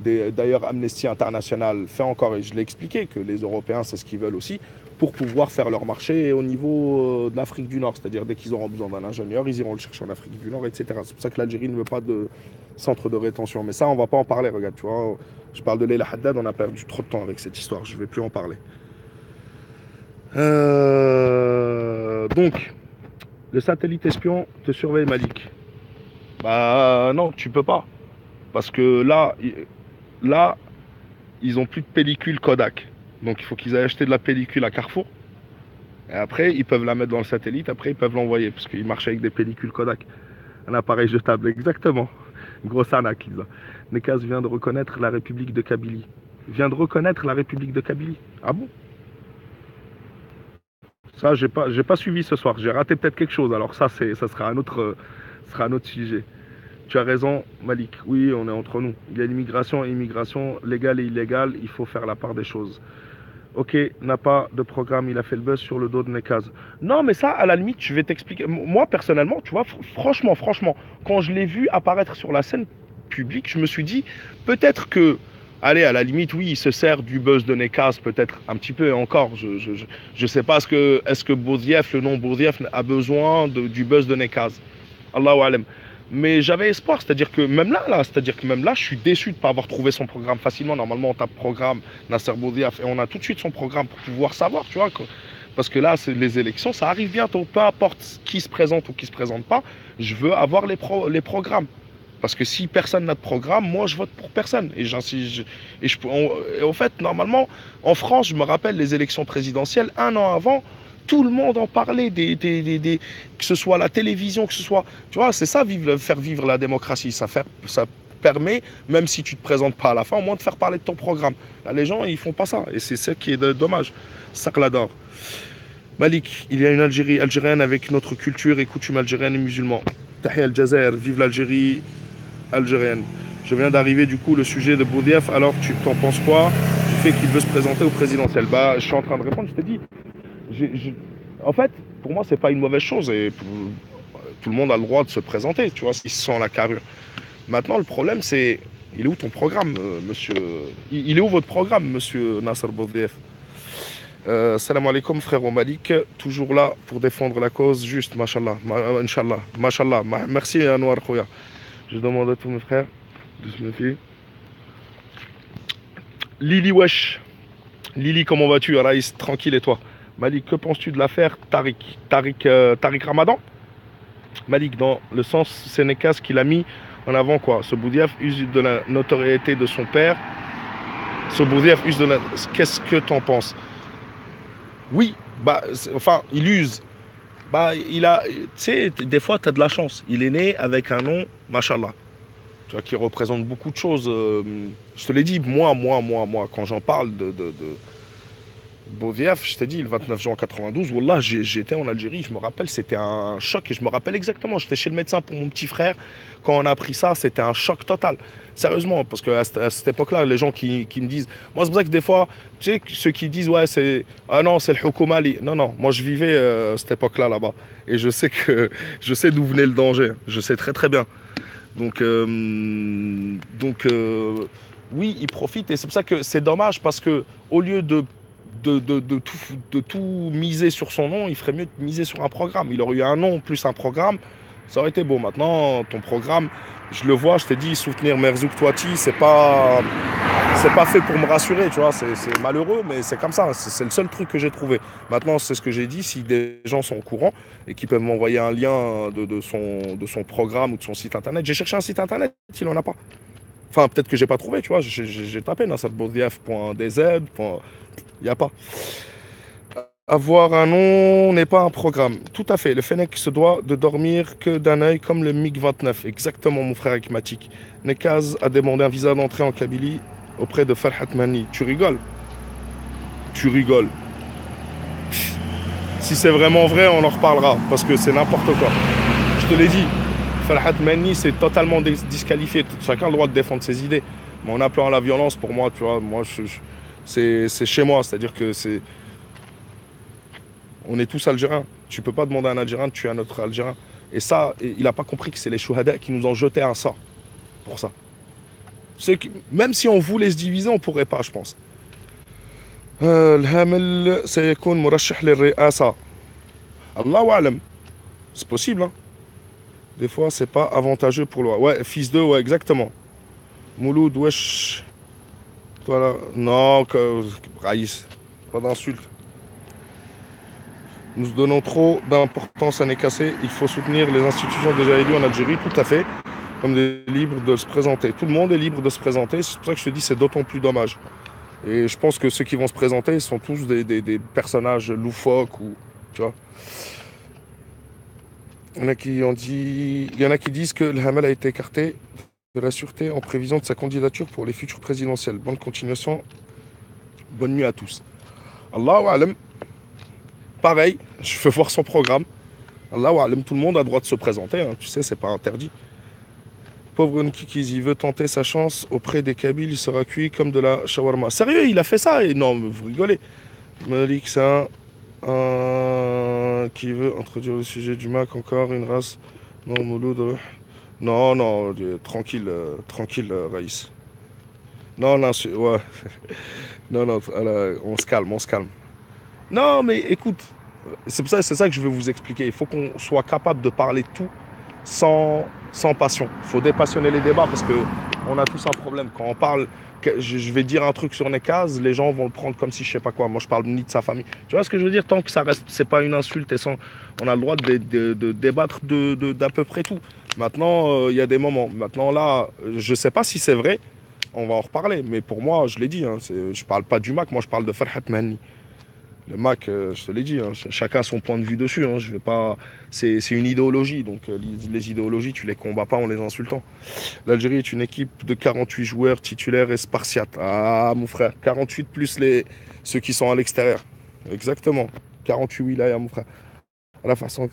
d'ailleurs Amnesty International fait encore, et je l'ai expliqué, que les Européens, c'est ce qu'ils veulent aussi, pour pouvoir faire leur marché au niveau de l'Afrique du Nord. C'est-à-dire, dès qu'ils auront besoin d'un ingénieur, ils iront le chercher en Afrique du Nord, etc. C'est pour ça que l'Algérie ne veut pas de centre de rétention. Mais ça, on ne va pas en parler, regarde, tu vois. Je parle de Leila Haddad, on a perdu trop de temps avec cette histoire, je ne vais plus en parler. Donc, le satellite espion te surveille, Malik. Bah non, tu peux pas. Parce que là, ils ont plus de pellicule Kodak. Donc il faut qu'ils aillent acheter de la pellicule à Carrefour. Et après, ils peuvent la mettre dans le satellite, après ils peuvent l'envoyer, parce qu'ils marchent avec des pellicules Kodak. Un appareil jetable, exactement. Grosse arnaque, ils ont. Nekaz vient de reconnaître la République de Kabylie. Vient de reconnaître la République de Kabylie. Ah bon? Ça, j'ai pas suivi ce soir. J'ai raté peut-être quelque chose. Alors ça, ça sera un autre sujet. Tu as raison, Malik. Oui, on est entre nous. Il y a l'immigration et l'immigration légale et illégale. Il faut faire la part des choses. Ok, n'a pas de programme, il a fait le buzz sur le dos de Nekaz. Non, mais ça, à la limite, je vais t'expliquer. Moi, personnellement, tu vois, franchement, quand je l'ai vu apparaître sur la scène publique, je me suis dit, peut-être que, allez, à la limite, oui, il se sert du buzz de Nekaz, peut-être un petit peu, et encore, je sais pas, est-ce que Boudiaf, le nom Boudiaf, a besoin du buzz de Nekaz. Allahu alam. Mais j'avais espoir, c'est-à-dire que même là, je suis déçu de ne pas avoir trouvé son programme facilement. Normalement, on tape programme Nasser Boudiaf et on a tout de suite son programme pour pouvoir savoir, tu vois. Parce que là, les élections, ça arrive bientôt. Peu importe qui se présente ou qui se présente pas, je veux avoir les programmes. Parce que si personne n'a de programme, moi, je vote pour personne. Et en fait, normalement, en France, je me rappelle les élections présidentielles, un an avant, tout le monde en parlait, que ce soit la télévision, que ce soit... Tu vois, c'est ça, faire vivre la démocratie. Ça permet, même si tu ne te présentes pas à la fin, au moins de faire parler de ton programme. Là, les gens, ils font pas ça. Et c'est ça qui est dommage. Sac d'or. Malik, il y a une Algérie algérienne avec notre culture et coutumes algériennes et musulmans. Tahia al-Jazair, vive l'Algérie algérienne. Je viens d'arriver, du coup, le sujet de Boudiaf. Alors, tu t'en penses quoi du fait qu'il veut se présenter au présidentiel? Bah, je suis en train de répondre, je t'ai dit. En fait, pour moi, c'est pas une mauvaise chose. Et tout le monde a le droit de se présenter, tu vois, s'il sent la carrure. Maintenant, le problème, c'est, il est où ton programme, monsieur? Il est où votre programme, monsieur Nasser Boudiaf? Salam alaikum, frère Malik, toujours là pour défendre la cause juste, mashallah, inshallah, mashallah. Merci, Anwar Khouya. Je demande à tous mes frères de se méfier. Lili Wesh. Lili, comment vas-tu? Raïs, tranquille, et toi? Malik, que penses-tu de l'affaire Tariq Ramadan? Malik, dans le sens Sénécas qu'il a mis en avant, quoi. Ce Boudiaf use de la notoriété de son père. Ce Boudiaf use de la... Qu'est-ce que t'en penses? Oui, bah, enfin, il use. Bah, tu sais, des fois, tu as de la chance. Il est né avec un nom, machallah, tu vois, qui représente beaucoup de choses. Je te l'ai dit, moi, quand j'en parle de Boudiaf, je t'ai dit, le 29 juin 92, Wallah, j'étais en Algérie, je me rappelle, c'était un choc, et je me rappelle exactement, j'étais chez le médecin pour mon petit frère, quand on a appris ça, c'était un choc total. Sérieusement, parce qu'à cette époque-là, les gens qui me disent, moi c'est pour ça que des fois, tu sais, ceux qui disent, ouais, ah non, c'est le Houkoumali. Non, non, moi je vivais cette époque-là là-bas, et je sais d'où venait le danger, je sais très très bien. Donc, oui, ils profitent, et c'est pour ça que c'est dommage, parce que au lieu de tout miser sur son nom, il ferait mieux de miser sur un programme. Il aurait eu un nom plus un programme, ça aurait été beau. Maintenant, ton programme, je le vois, je t'ai dit, soutenir Merzouk Touati, c'est pas fait pour me rassurer, tu vois, c'est malheureux, mais c'est comme ça, c'est le seul truc que j'ai trouvé. Maintenant, c'est ce que j'ai dit, si des gens sont au courant et qui peuvent m'envoyer un lien de son programme ou de son site internet, j'ai cherché un site internet, il n'en a pas. Enfin, peut-être que j'ai pas trouvé, tu vois, j'ai tapé nasatboudiaf.dz, il n'y a pas. Avoir un nom n'est pas un programme. Tout à fait. Le Fennec se doit de dormir que d'un œil comme le MiG-29. Exactement, mon frère Ekmatik. Nekaz a demandé un visa d'entrée en Kabylie auprès de Farhat Mani. Tu rigoles? Tu rigoles. Si c'est vraiment vrai, on en reparlera. Parce que c'est n'importe quoi. Je te l'ai dit. Farhat Mani, c'est totalement disqualifié. Chacun a le droit de défendre ses idées. Mais en appelant à la violence, pour moi, tu vois, c'est chez moi. C'est-à-dire que c'est. On est tous Algériens. Tu peux pas demander à un Algérien de tuer un autre Algérien. Et ça, il n'a pas compris que c'est les chouhada qui nous ont jeté un sort pour ça. Même si on voulait se diviser, on pourrait pas, je pense. الهامل سيكون مرشح للرئاسة. الله أعلم. C'est possible, hein. Des fois, c'est pas avantageux pour loi. Ouais, fils de, ouais, exactement. Mouloud, wesh. Voilà. Non, Raïs, pas d'insulte. Nous donnons trop d'importance à Nécassé. Il faut soutenir les institutions déjà élues en Algérie, tout à fait, comme des libres de se présenter. Tout le monde est libre de se présenter. C'est pour ça que je te dis c'est d'autant plus dommage. Et je pense que ceux qui vont se présenter sont tous des personnages loufoques ou tu vois. Il y en a qui ont dit, il y en a qui disent que le Hamel a été écarté de la sûreté en prévision de sa candidature pour les futures présidentielles. Bonne continuation. Bonne nuit à tous. Allahu alam. Pareil, je veux voir son programme. Allahu alam, tout le monde a le droit de se présenter, hein. Tu sais, c'est pas interdit. Pauvre Nkikiz, il veut tenter sa chance auprès des Kabyles, il sera cuit comme de la shawarma. Sérieux, il a fait ça? Et non, mais vous rigolez. Malik, c'est un qui veut introduire le sujet du Mac, encore une race. Non, Mouloud. Non, non, tranquille, tranquille, Raïs. Non, non, ouais. Non, non, on se calme, on se calme. Non, mais écoute, c'est ça que je veux vous expliquer. Il faut qu'on soit capable de parler de tout sans passion. Il faut dépassionner les débats parce qu'on a tous un problème. Quand on parle, je vais dire un truc sur Nekaz, les gens vont le prendre comme si je sais pas quoi. Moi, je parle ni de sa famille. Tu vois ce que je veux dire? Tant que ça reste, c'est pas une insulte et on a le droit de débattre d'à peu près tout. Maintenant, il y a des moments. Maintenant, là, je sais pas si c'est vrai. On va en reparler. Mais pour moi, je l'ai dit, hein, je parle pas du Mac. Moi, je parle de Farhat Mani. Le Mac, je te l'ai dit, hein, chacun a son point de vue dessus. Hein, je vais pas, c'est une idéologie, donc les idéologies, tu les combats pas en les insultant. L'Algérie est une équipe de 48 joueurs titulaires et spartiates. Ah, mon frère, 48 plus ceux qui sont à l'extérieur. Exactement, 48 wilayas, mon frère. À la façon,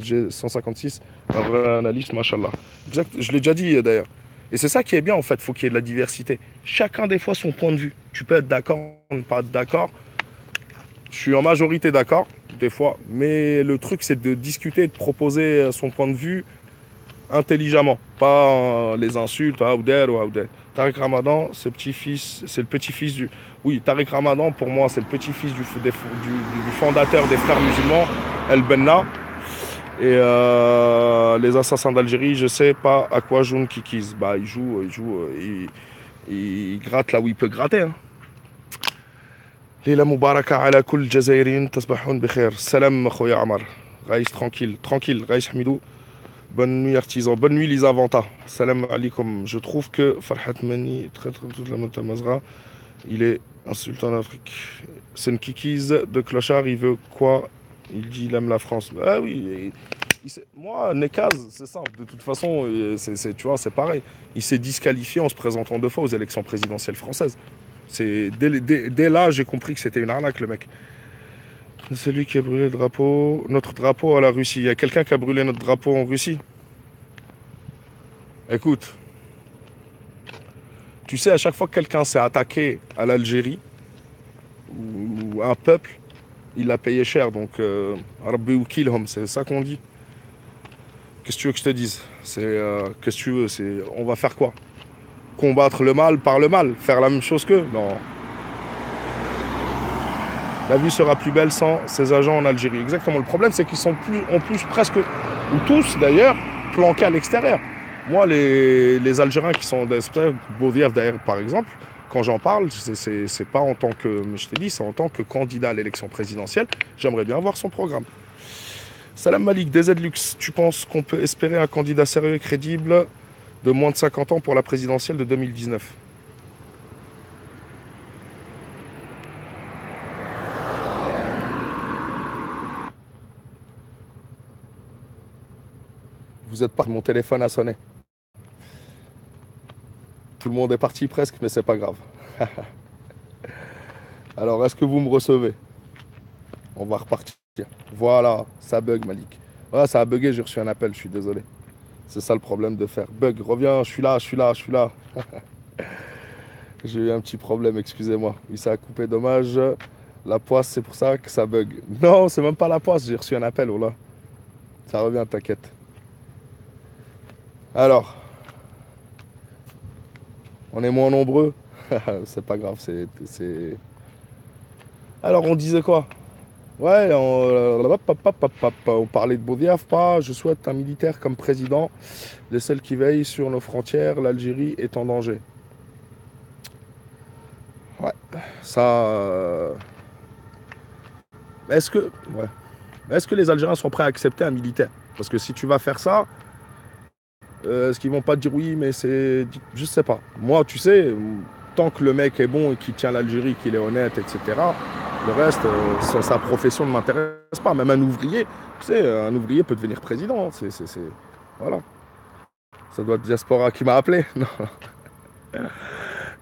j'ai 156, un vrai analyste, machallah. Exact, je l'ai déjà dit d'ailleurs. Et c'est ça qui est bien en fait, il faut qu'il y ait de la diversité. Chacun des fois son point de vue. Tu peux être d'accord, ne pas être d'accord. Je suis en majorité d'accord, des fois, mais le truc c'est de discuter, de proposer son point de vue intelligemment, pas les insultes, à Aouder ou Aouder. Tariq Ramadan, c'est le petit-fils du... Oui, Tariq Ramadan, pour moi, c'est le petit-fils du fondateur des frères musulmans, El Benna. Et les assassins d'Algérie, je sais pas à quoi joue Nkikiz. Bah, il gratte là où il peut gratter, hein. ليلة مباركة على كل الجزائريين تصبحون بخير. Salam, خويا عمر. Raïs, tranquille, tranquille. Raïs Hamidou. Bonne nuit, artisan. Bonne nuit, Lisa Vanta. Salam alaikum. Je trouve que Farhat Mani, très toute la Mazra, Il est un sultan d'Afrique. C'est une kikise de clochard, il veut quoi? Il dit il aime la France. Ah oui, moi, Nekaz, c'est simple. De toute façon, tu vois, c'est pareil. Il s'est disqualifié en se présentant 2 fois aux élections présidentielles françaises. Dès là, j'ai compris que c'était une arnaque, le mec. C'est celui qui a brûlé le drapeau, notre drapeau à la Russie. Il y a quelqu'un qui a brûlé notre drapeau en Russie? Écoute, tu sais, à chaque fois que quelqu'un s'est attaqué à l'Algérie, ou à un peuple, il l'a payé cher. Donc, Rabbi ou Kilhom, c'est ça qu'on dit. Qu'est-ce que tu veux que je te dise? Qu'est-ce que tu veux? On va faire quoi? Combattre le mal par le mal? Faire la même chose qu'eux? Non. La vie sera plus belle sans ces agents en Algérie. Exactement. Le problème, c'est qu'ils sont en plus presque, ou tous d'ailleurs, planqués à l'extérieur. Moi, les Algériens qui sont Boudiaf d'ailleurs, par exemple, quand j'en parle, c'est pas en tant que, je t'ai dit, c'est en tant que candidat à l'élection présidentielle. J'aimerais bien voir son programme. Salam Malik, DZ Lux, tu penses qu'on peut espérer un candidat sérieux et crédible de moins de 50 ans pour la présidentielle de 2019? Vous êtes pas, mon téléphone a sonné. Tout le monde est parti presque, mais c'est pas grave. Alors, est-ce que vous me recevez? On va repartir. Voilà, ça bug, Malik. Voilà, ça a bugué, j'ai reçu un appel, je suis désolé. C'est ça le problème de faire. Bug, reviens, je suis là, je suis là, je suis là. J'ai eu un petit problème, excusez-moi. Oui, ça a coupé, dommage. La poisse, c'est pour ça que ça bug. Non, c'est même pas la poisse, j'ai reçu un appel, oh là. Ça revient, t'inquiète. Alors, on est moins nombreux. C'est pas grave, Alors, on disait quoi? Ouais, on parlait de Boudiaf, pas. Je souhaite un militaire comme président, de celle qui veille sur nos frontières. L'Algérie est en danger. Ouais, ça. Est-ce que, ouais. Est-ce que les Algériens sont prêts à accepter un militaire? Parce que si tu vas faire ça, est-ce qu'ils vont pas te dire oui, mais c'est. Je sais pas. Moi, tu sais, tant que le mec est bon et qu'il tient l'Algérie, qu'il est honnête, etc., le reste, sa profession ne m'intéresse pas. Même un ouvrier, tu sais, un ouvrier peut devenir président. Voilà. Ça doit être Diaspora qui m'a appelé. Non,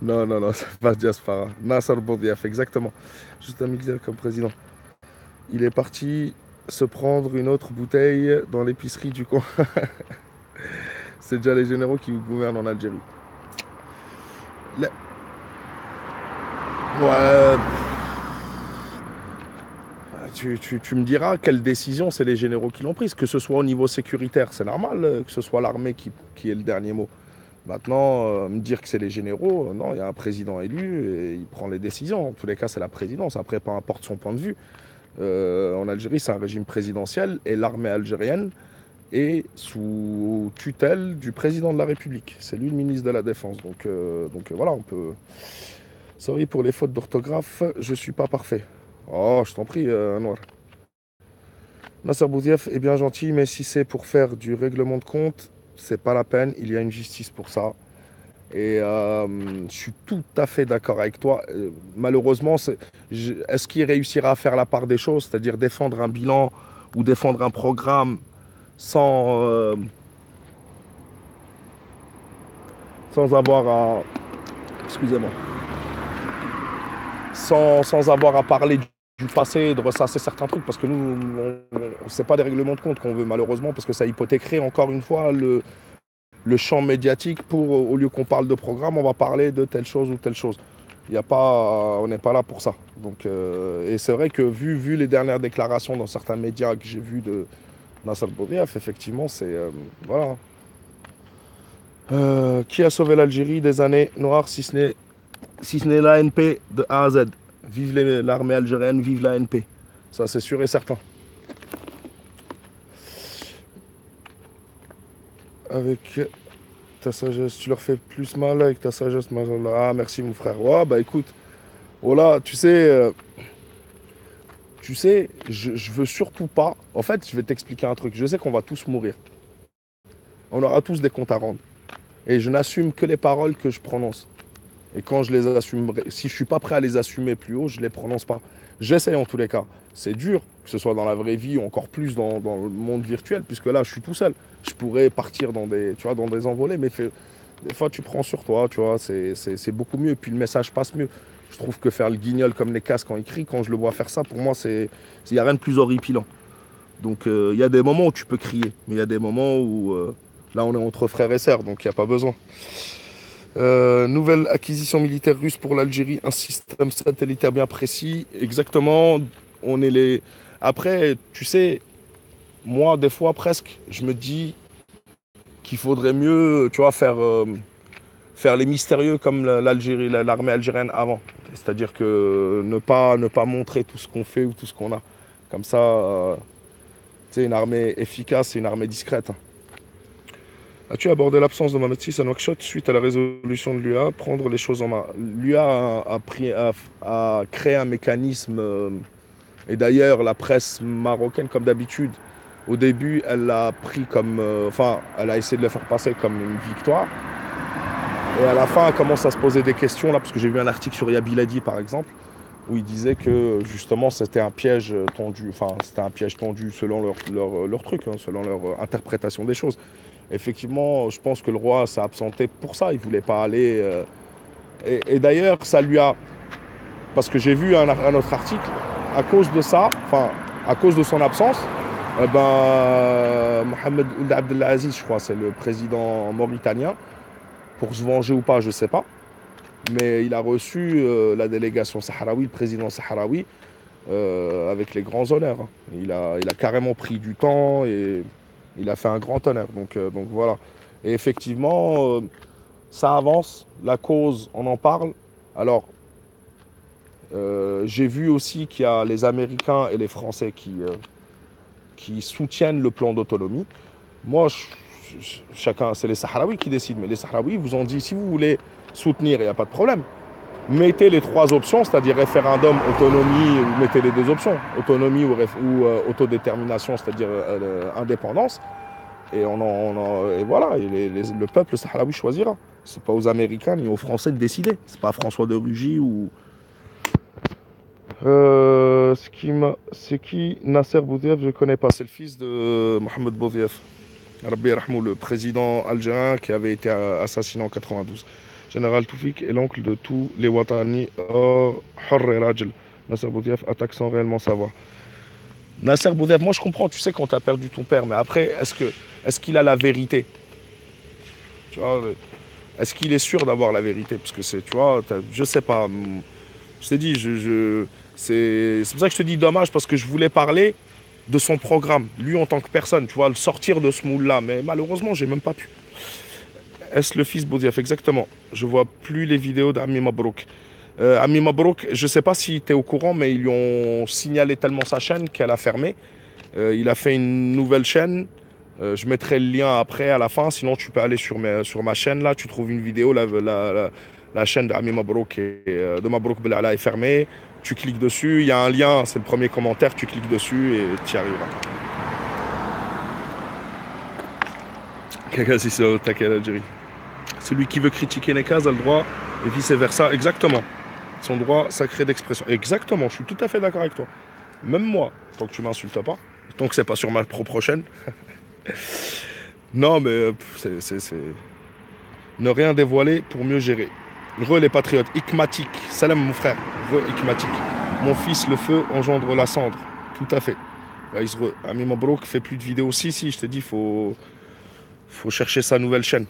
non, non, non, c'est pas Diaspora. Nasser Boudiaf, exactement. Juste un militaire comme président. Il est parti se prendre une autre bouteille dans l'épicerie du coin. C'est déjà les généraux qui gouvernent en Algérie. Le- Ouais, tu me diras quelle décision c'est les généraux qui l'ont prise. Que ce soit au niveau sécuritaire, c'est normal que ce soit l'armée qui ait le dernier mot. Maintenant, me dire que c'est les généraux, non, il y a un président élu et il prend les décisions. En tous les cas, c'est la présidence. Après, peu importe son point de vue. En Algérie, c'est un régime présidentiel et l'armée algérienne est sous tutelle du président de la République. C'est lui le ministre de la Défense. Donc voilà, on peut. Sorry pour les fautes d'orthographe, je suis pas parfait. Oh, je t'en prie, Noir. Nasser Bouziev est bien gentil, mais si c'est pour faire du règlement de compte, c'est pas la peine. Il y a une justice pour ça. Et je suis tout à fait d'accord avec toi. Malheureusement, est-ce qu'il réussira à faire la part des choses, c'est-à-dire défendre un bilan ou défendre un programme sans, sans avoir à, excusez-moi, sans avoir à parler du passé, de ressasser certains trucs, parce que nous, c'est pas des règlements de compte qu'on veut malheureusement, parce que ça hypothéquerait encore une fois le champ médiatique pour, au lieu qu'on parle de programme, on va parler de telle chose ou telle chose. Il y a pas, on n'est pas là pour ça. Donc, et c'est vrai que vu les dernières déclarations dans certains médias que j'ai vus de Nasser Bourdiaf, effectivement, c'est voilà. Qui a sauvé l'Algérie des années noires si ce n'est l'ANP de A à Z. Vive l'armée algérienne, vive l'ANP. Ça, c'est sûr et certain. Avec ta sagesse, tu leur fais plus mal avec ta sagesse, Majalla. Ah, merci mon frère. Ouais, bah écoute, voilà, tu sais, je veux surtout pas. En fait, je vais t'expliquer un truc. Je sais qu'on va tous mourir. On aura tous des comptes à rendre. Et je n'assume que les paroles que je prononce. Et quand je les assumerai, si je suis pas prêt à les assumer plus haut, je les prononce pas. J'essaye en tous les cas. C'est dur, que ce soit dans la vraie vie ou encore plus dans le monde virtuel, puisque là, je suis tout seul. Je pourrais partir dans des, tu vois, dans des envolées, mais des fois, tu prends sur toi, tu vois, c'est beaucoup mieux. Et puis le message passe mieux. Je trouve que faire le guignol comme les casques quand ils crient, quand je le vois faire ça, pour moi, il n'y a rien de plus horripilant. Donc il y a des moments où tu peux crier, mais il y a des moments où là, on est entre frères et sœurs, donc il n'y a pas besoin. Nouvelle acquisition militaire russe pour l'Algérie, un système satellitaire bien précis. Exactement, on est les. Après, tu sais, moi, des fois presque, je me dis qu'il faudrait mieux, tu vois, faire les mystérieux comme l'Algérie, l'armée algérienne avant. C'est-à-dire que ne pas montrer tout ce qu'on fait ou tout ce qu'on a. Comme ça, tu sais, une armée efficace, c'est une armée discrète. As-tu abordé l'absence de Mohamed VI à Nouakchott suite à la résolution de l'UA, prendre les choses en main? L'UA a créé un mécanisme, et d'ailleurs la presse marocaine, comme d'habitude, au début, elle l'a pris comme, enfin, elle a essayé de le faire passer comme une victoire, et à la fin, elle commence à se poser des questions, là, parce que j'ai vu un article sur Yabiladi, par exemple, où il disait que justement c'était un piège tendu, enfin c'était un piège tendu selon leur truc, hein, selon leur interprétation des choses. Effectivement, je pense que le roi s'est absenté pour ça. Il ne voulait pas aller. Et d'ailleurs, ça lui a. Parce que j'ai vu un autre article, à cause de ça, enfin, à cause de son absence, eh ben, Mohamed Ould Abdelaziz, je crois, c'est le président mauritanien, pour se venger ou pas, je ne sais pas, mais il a reçu la délégation sahraoui, le président sahraoui, avec les grands honneurs, hein. Il a carrément pris du temps et il a fait un grand honneur. Donc voilà. Et effectivement, ça avance, la cause, on en parle. Alors, j'ai vu aussi qu'il y a les Américains et les Français qui soutiennent le plan d'autonomie. Moi, chacun, c'est les Sahraouis qui décident, mais les Sahraouis vous ont dit, si vous voulez soutenir, il n'y a pas de problème. Mettez les trois options, c'est-à-dire référendum, autonomie, ou mettez les deux options, autonomie ou autodétermination, c'est-à-dire indépendance. Et voilà, le peuple sahraoui choisira. C'est pas aux Américains ni aux Français de décider. C'est pas François de Rugy ou. C'est qui Nasser Bouziev? Je ne connais pas. C'est le fils de Mohamed Bouziev. Rabbi Rahmou, le président algérien qui avait été assassiné en 92. Général Toufik est l'oncle de tous les Watani. Oh, Hurr et Rajel. Nasser Bouziev attaque sans réellement savoir. Nasser Bouziev, moi je comprends, tu sais quand tu as perdu ton père, mais après, est-ce qu'il a la vérité? Tu vois, est-ce qu'il est sûr d'avoir la vérité? Parce que c'est, tu vois, je sais pas. Je t'ai dit, c'est pour ça que je te dis dommage, parce que je voulais parler de son programme, lui en tant que personne, tu vois, le sortir de ce moule-là. Mais malheureusement, j'ai même pas pu. Est-ce le fils Boudiaf? Exactement. Je vois plus les vidéos d'Ami Mabrouk. Ami Mabrouk, je sais pas si tu es au courant, mais ils lui ont signalé tellement sa chaîne qu'elle a fermé. Il a fait une nouvelle chaîne. Je mettrai le lien après à la fin. Sinon, tu peux aller sur ma chaîne là. Tu trouves une vidéo. La chaîne d'Ami Mabrouk de Mabrouk Belala est fermée. Tu cliques dessus. Il y a un lien. C'est le premier commentaire. Tu cliques dessus et tu y arriveras. Kakasi, c'est au taquet l'Algérie. Celui qui veut critiquer Nekaz a le droit et vice versa. Exactement. Son droit sacré d'expression. Exactement. Je suis tout à fait d'accord avec toi. Même moi, tant que tu m'insultes pas, tant que c'est pas sur ma propre chaîne. Non, mais c'est. Ne rien dévoiler pour mieux gérer. Re les patriotes. Ikmatik. Salam mon frère. Re Ikmatik. Mon fils, le feu engendre la cendre. Tout à fait. Ami Mabrouk fait plus de vidéos. Si, je te dis, faut chercher sa nouvelle chaîne.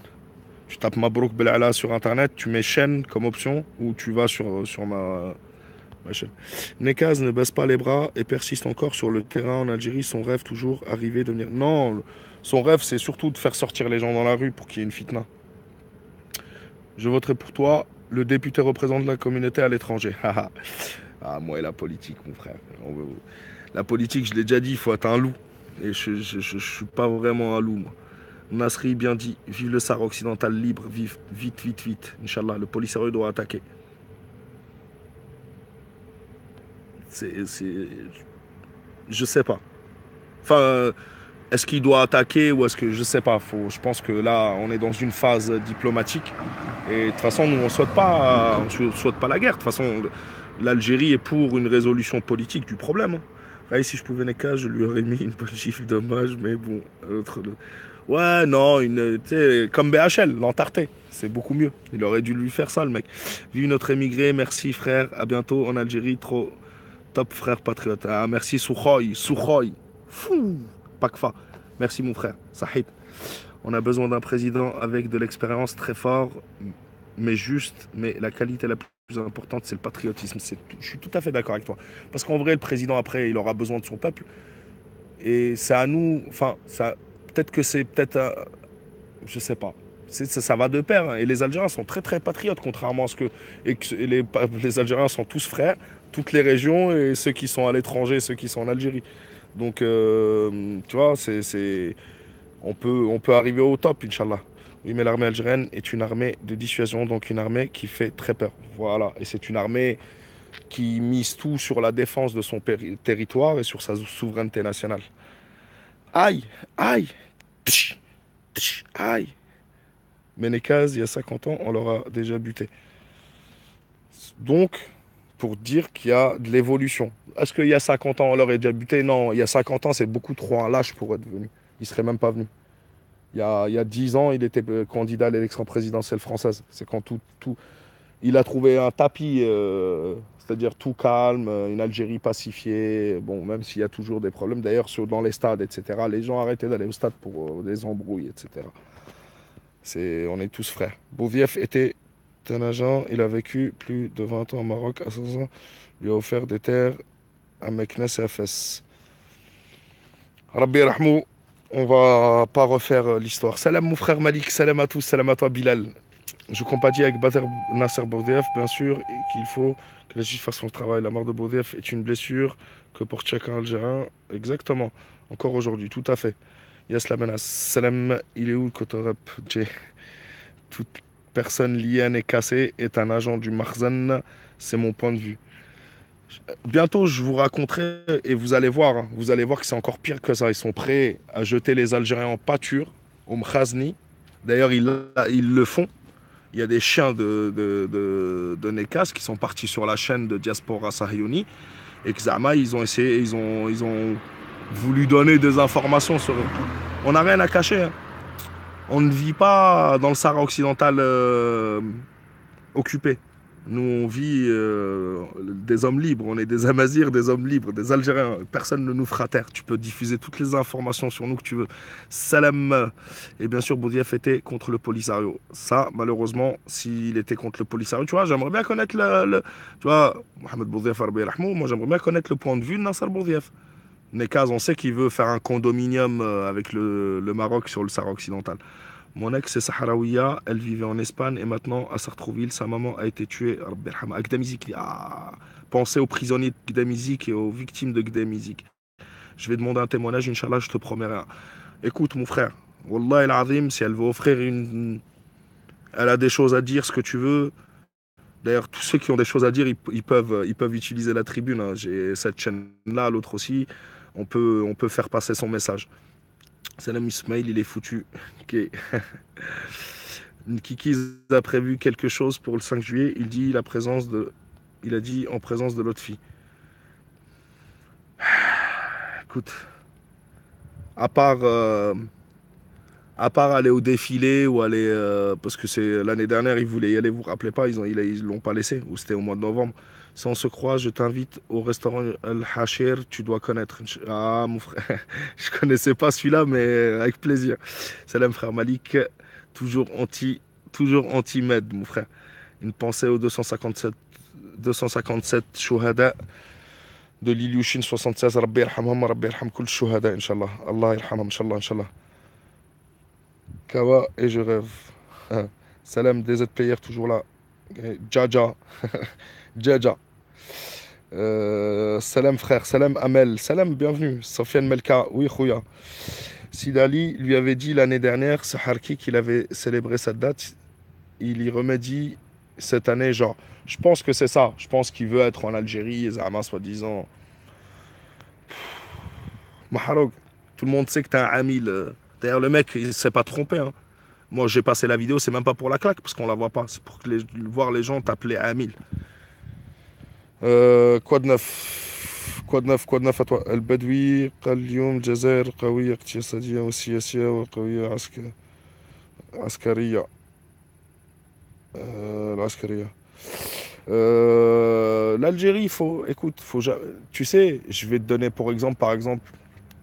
Tu tapes Mabrouk Belala sur internet, tu mets chaîne comme option ou tu vas sur ma chaîne. Nekaz ne baisse pas les bras et persiste encore sur le terrain en Algérie. Son rêve toujours arriver, devenir. Non, son rêve c'est surtout de faire sortir les gens dans la rue pour qu'il y ait une fitna. Je voterai pour toi, le député représentant la communauté à l'étranger. Ah, moi et la politique, mon frère. La politique, je l'ai déjà dit, il faut être un loup. Et je suis pas vraiment un loup, moi. Nasri bien dit, vive le Sahara occidental libre, vive, vite, vite, vite. Inch'Allah, le policier doit attaquer. C'est. Je sais pas. Enfin, est-ce qu'il doit attaquer ou est-ce que je sais pas. Je pense que là, on est dans une phase diplomatique et de toute façon, nous on souhaite pas la guerre. De toute façon, l'Algérie est pour une résolution politique du problème, hein. Là, si je pouvais Neka, je lui aurais mis une bonne gifle d'hommage, mais bon, ouais, non, comme BHL, l'Antarté, c'est beaucoup mieux. Il aurait dû lui faire ça, le mec. Vive notre émigré, merci frère, à bientôt en Algérie, trop top frère patriote. Ah, merci Soukhoy, Soukhoy. Fou, Pakfa. Merci mon frère, Sahid. On a besoin d'un président avec de l'expérience très fort, mais juste, mais la qualité la plus importante, c'est le patriotisme. Je suis tout à fait d'accord avec toi. Parce qu'en vrai, le président, après, il aura besoin de son peuple. Et c'est à nous, enfin, ça, peut-être que c'est peut-être, je sais pas. Ça va de pair, hein. Et les Algériens sont très très patriotes, contrairement à ce que. Et les Algériens sont tous frères, toutes les régions, et ceux qui sont à l'étranger, ceux qui sont en Algérie. Donc, tu vois, on peut arriver au top, Inch'Allah. Oui, mais l'armée algérienne est une armée de dissuasion, donc une armée qui fait très peur. Voilà. Et c'est une armée qui mise tout sur la défense de son territoire et sur sa souveraineté nationale. Aïe, aïe, tch, tch, aïe. Ménécaz, il y a 50 ans, on l'aura déjà buté. Donc, pour dire qu'il y a de l'évolution. Est-ce qu'il y a 50 ans, on l'aurait déjà buté? Non, il y a 50 ans, c'est beaucoup trop un lâche pour être venu. Il ne serait même pas venu. Il y a 10 ans, il était candidat à l'élection présidentielle française. C'est quand il a trouvé un tapis, c'est-à-dire tout calme, une Algérie pacifiée. Bon, même s'il y a toujours des problèmes. D'ailleurs, dans les stades, etc., les gens arrêtaient d'aller au stade pour des embrouilles, etc. On est tous frères. Bouvief était un agent. Il a vécu plus de 20 ans au Maroc. À 16 ans, lui a offert des terres à Meknes et à Fès. Rabbi Rahmou. On va pas refaire l'histoire. Salam mon frère Malik, salam à tous, salam à toi Bilal. Je compatis avec Badr Nasser Bourdieff, bien sûr, et qu'il faut que la justice fasse son travail. La mort de Bourdieff est une blessure que porte chacun algérien. Exactement. Encore aujourd'hui, tout à fait. Yes la menace. Salam, il est où le Kotorep? Toute personne liée à Nekassé est un agent du Marzan. C'est mon point de vue. Bientôt, je vous raconterai et vous allez voir, hein, vous allez voir que c'est encore pire que ça. Ils sont prêts à jeter les Algériens en pâture, au Mkhazni. D'ailleurs, ils le font. Il y a des chiens de Nekas qui sont partis sur la chaîne de Diaspora Sahyouni et que Zama, ils ont essayé, ils ont voulu donner des informations sur eux. On n'a rien à cacher, hein. On ne vit pas dans le Sahara occidental occupé. Nous, on vit des hommes libres. On est des Amazirs, des hommes libres, des Algériens. Personne ne nous fera taire. Tu peux diffuser toutes les informations sur nous que tu veux. Salam. Et bien sûr, Boudiaf était contre le Polisario. Ça, malheureusement, s'il était contre le Polisario, tu vois, j'aimerais bien connaître tu vois, Mohamed Boudiaf Arbi Rahmou, moi, j'aimerais bien connaître le point de vue de Nasser Boudiaf. Nekaz, on sait qu'il veut faire un condominium avec le Maroc sur le Sahara occidental. Mon ex est Sahraouia, elle vivait en Espagne et maintenant à Sartrouville, sa maman a été tuée à Gdamizik. Ah, pensez aux prisonniers de Gdamizik et aux victimes de Gdamizik. Je vais demander un témoignage, Inch'Allah, je te promets rien. Écoute, mon frère, Wallah el Azim, si elle veut offrir elle a des choses à dire, ce que tu veux. D'ailleurs, tous ceux qui ont des choses à dire, ils peuvent utiliser la tribune, hein. J'ai cette chaîne-là, l'autre aussi. On peut faire passer son message. Salam Ismail, il est foutu. Okay. Kiki a prévu quelque chose pour le 5 juillet. Il a dit en présence de l'autre fille. Écoute, à part aller au défilé ou aller parce que c'est l'année dernière ils voulaient y aller, vous vous rappelez pas, ils l'ont pas laissé, ou c'était au mois de novembre. Si on se croise, je t'invite au restaurant Al Hachir, tu dois connaître. Ah mon frère, je connaissais pas celui-là, mais avec plaisir. Salam frère Malik, toujours anti-med mon frère. Une pensée aux 257 shuhada de l'Ilyushin 76. Rabbi yarhamhum, Rabbi yarham kul shuhada, Inch'Allah. Allah yarhamhum, Inch'Allah, Inch'Allah. Kawa et je rêve. Salam, DZ Player, toujours là. Jaja. Jaja. Salam frère, salam Amel, salam, bienvenue. Sofiane Melka, oui Khouya. Sidali lui avait dit l'année dernière, ce Harki, qu'il avait célébré cette date. Il y remédie cette année, genre. Je pense que c'est ça. Je pense qu'il veut être en Algérie, Zama, soi-disant. Maharouk. Tout le monde sait que t'es un Amil. D'ailleurs, le mec, il s'est pas trompé. Hein. Moi, j'ai passé la vidéo, c'est même pas pour la claque, parce qu'on la voit pas. C'est pour voir les gens t'appeler Amil. Quoi de neuf? Quoi de neuf à toi? البدوي قال اليوم الجزائر قوية اقتصاديا وسياسيا وقوية عسكرية. العسكرية. L'Algérie, écoute, tu sais, je vais te donner pour exemple, par exemple,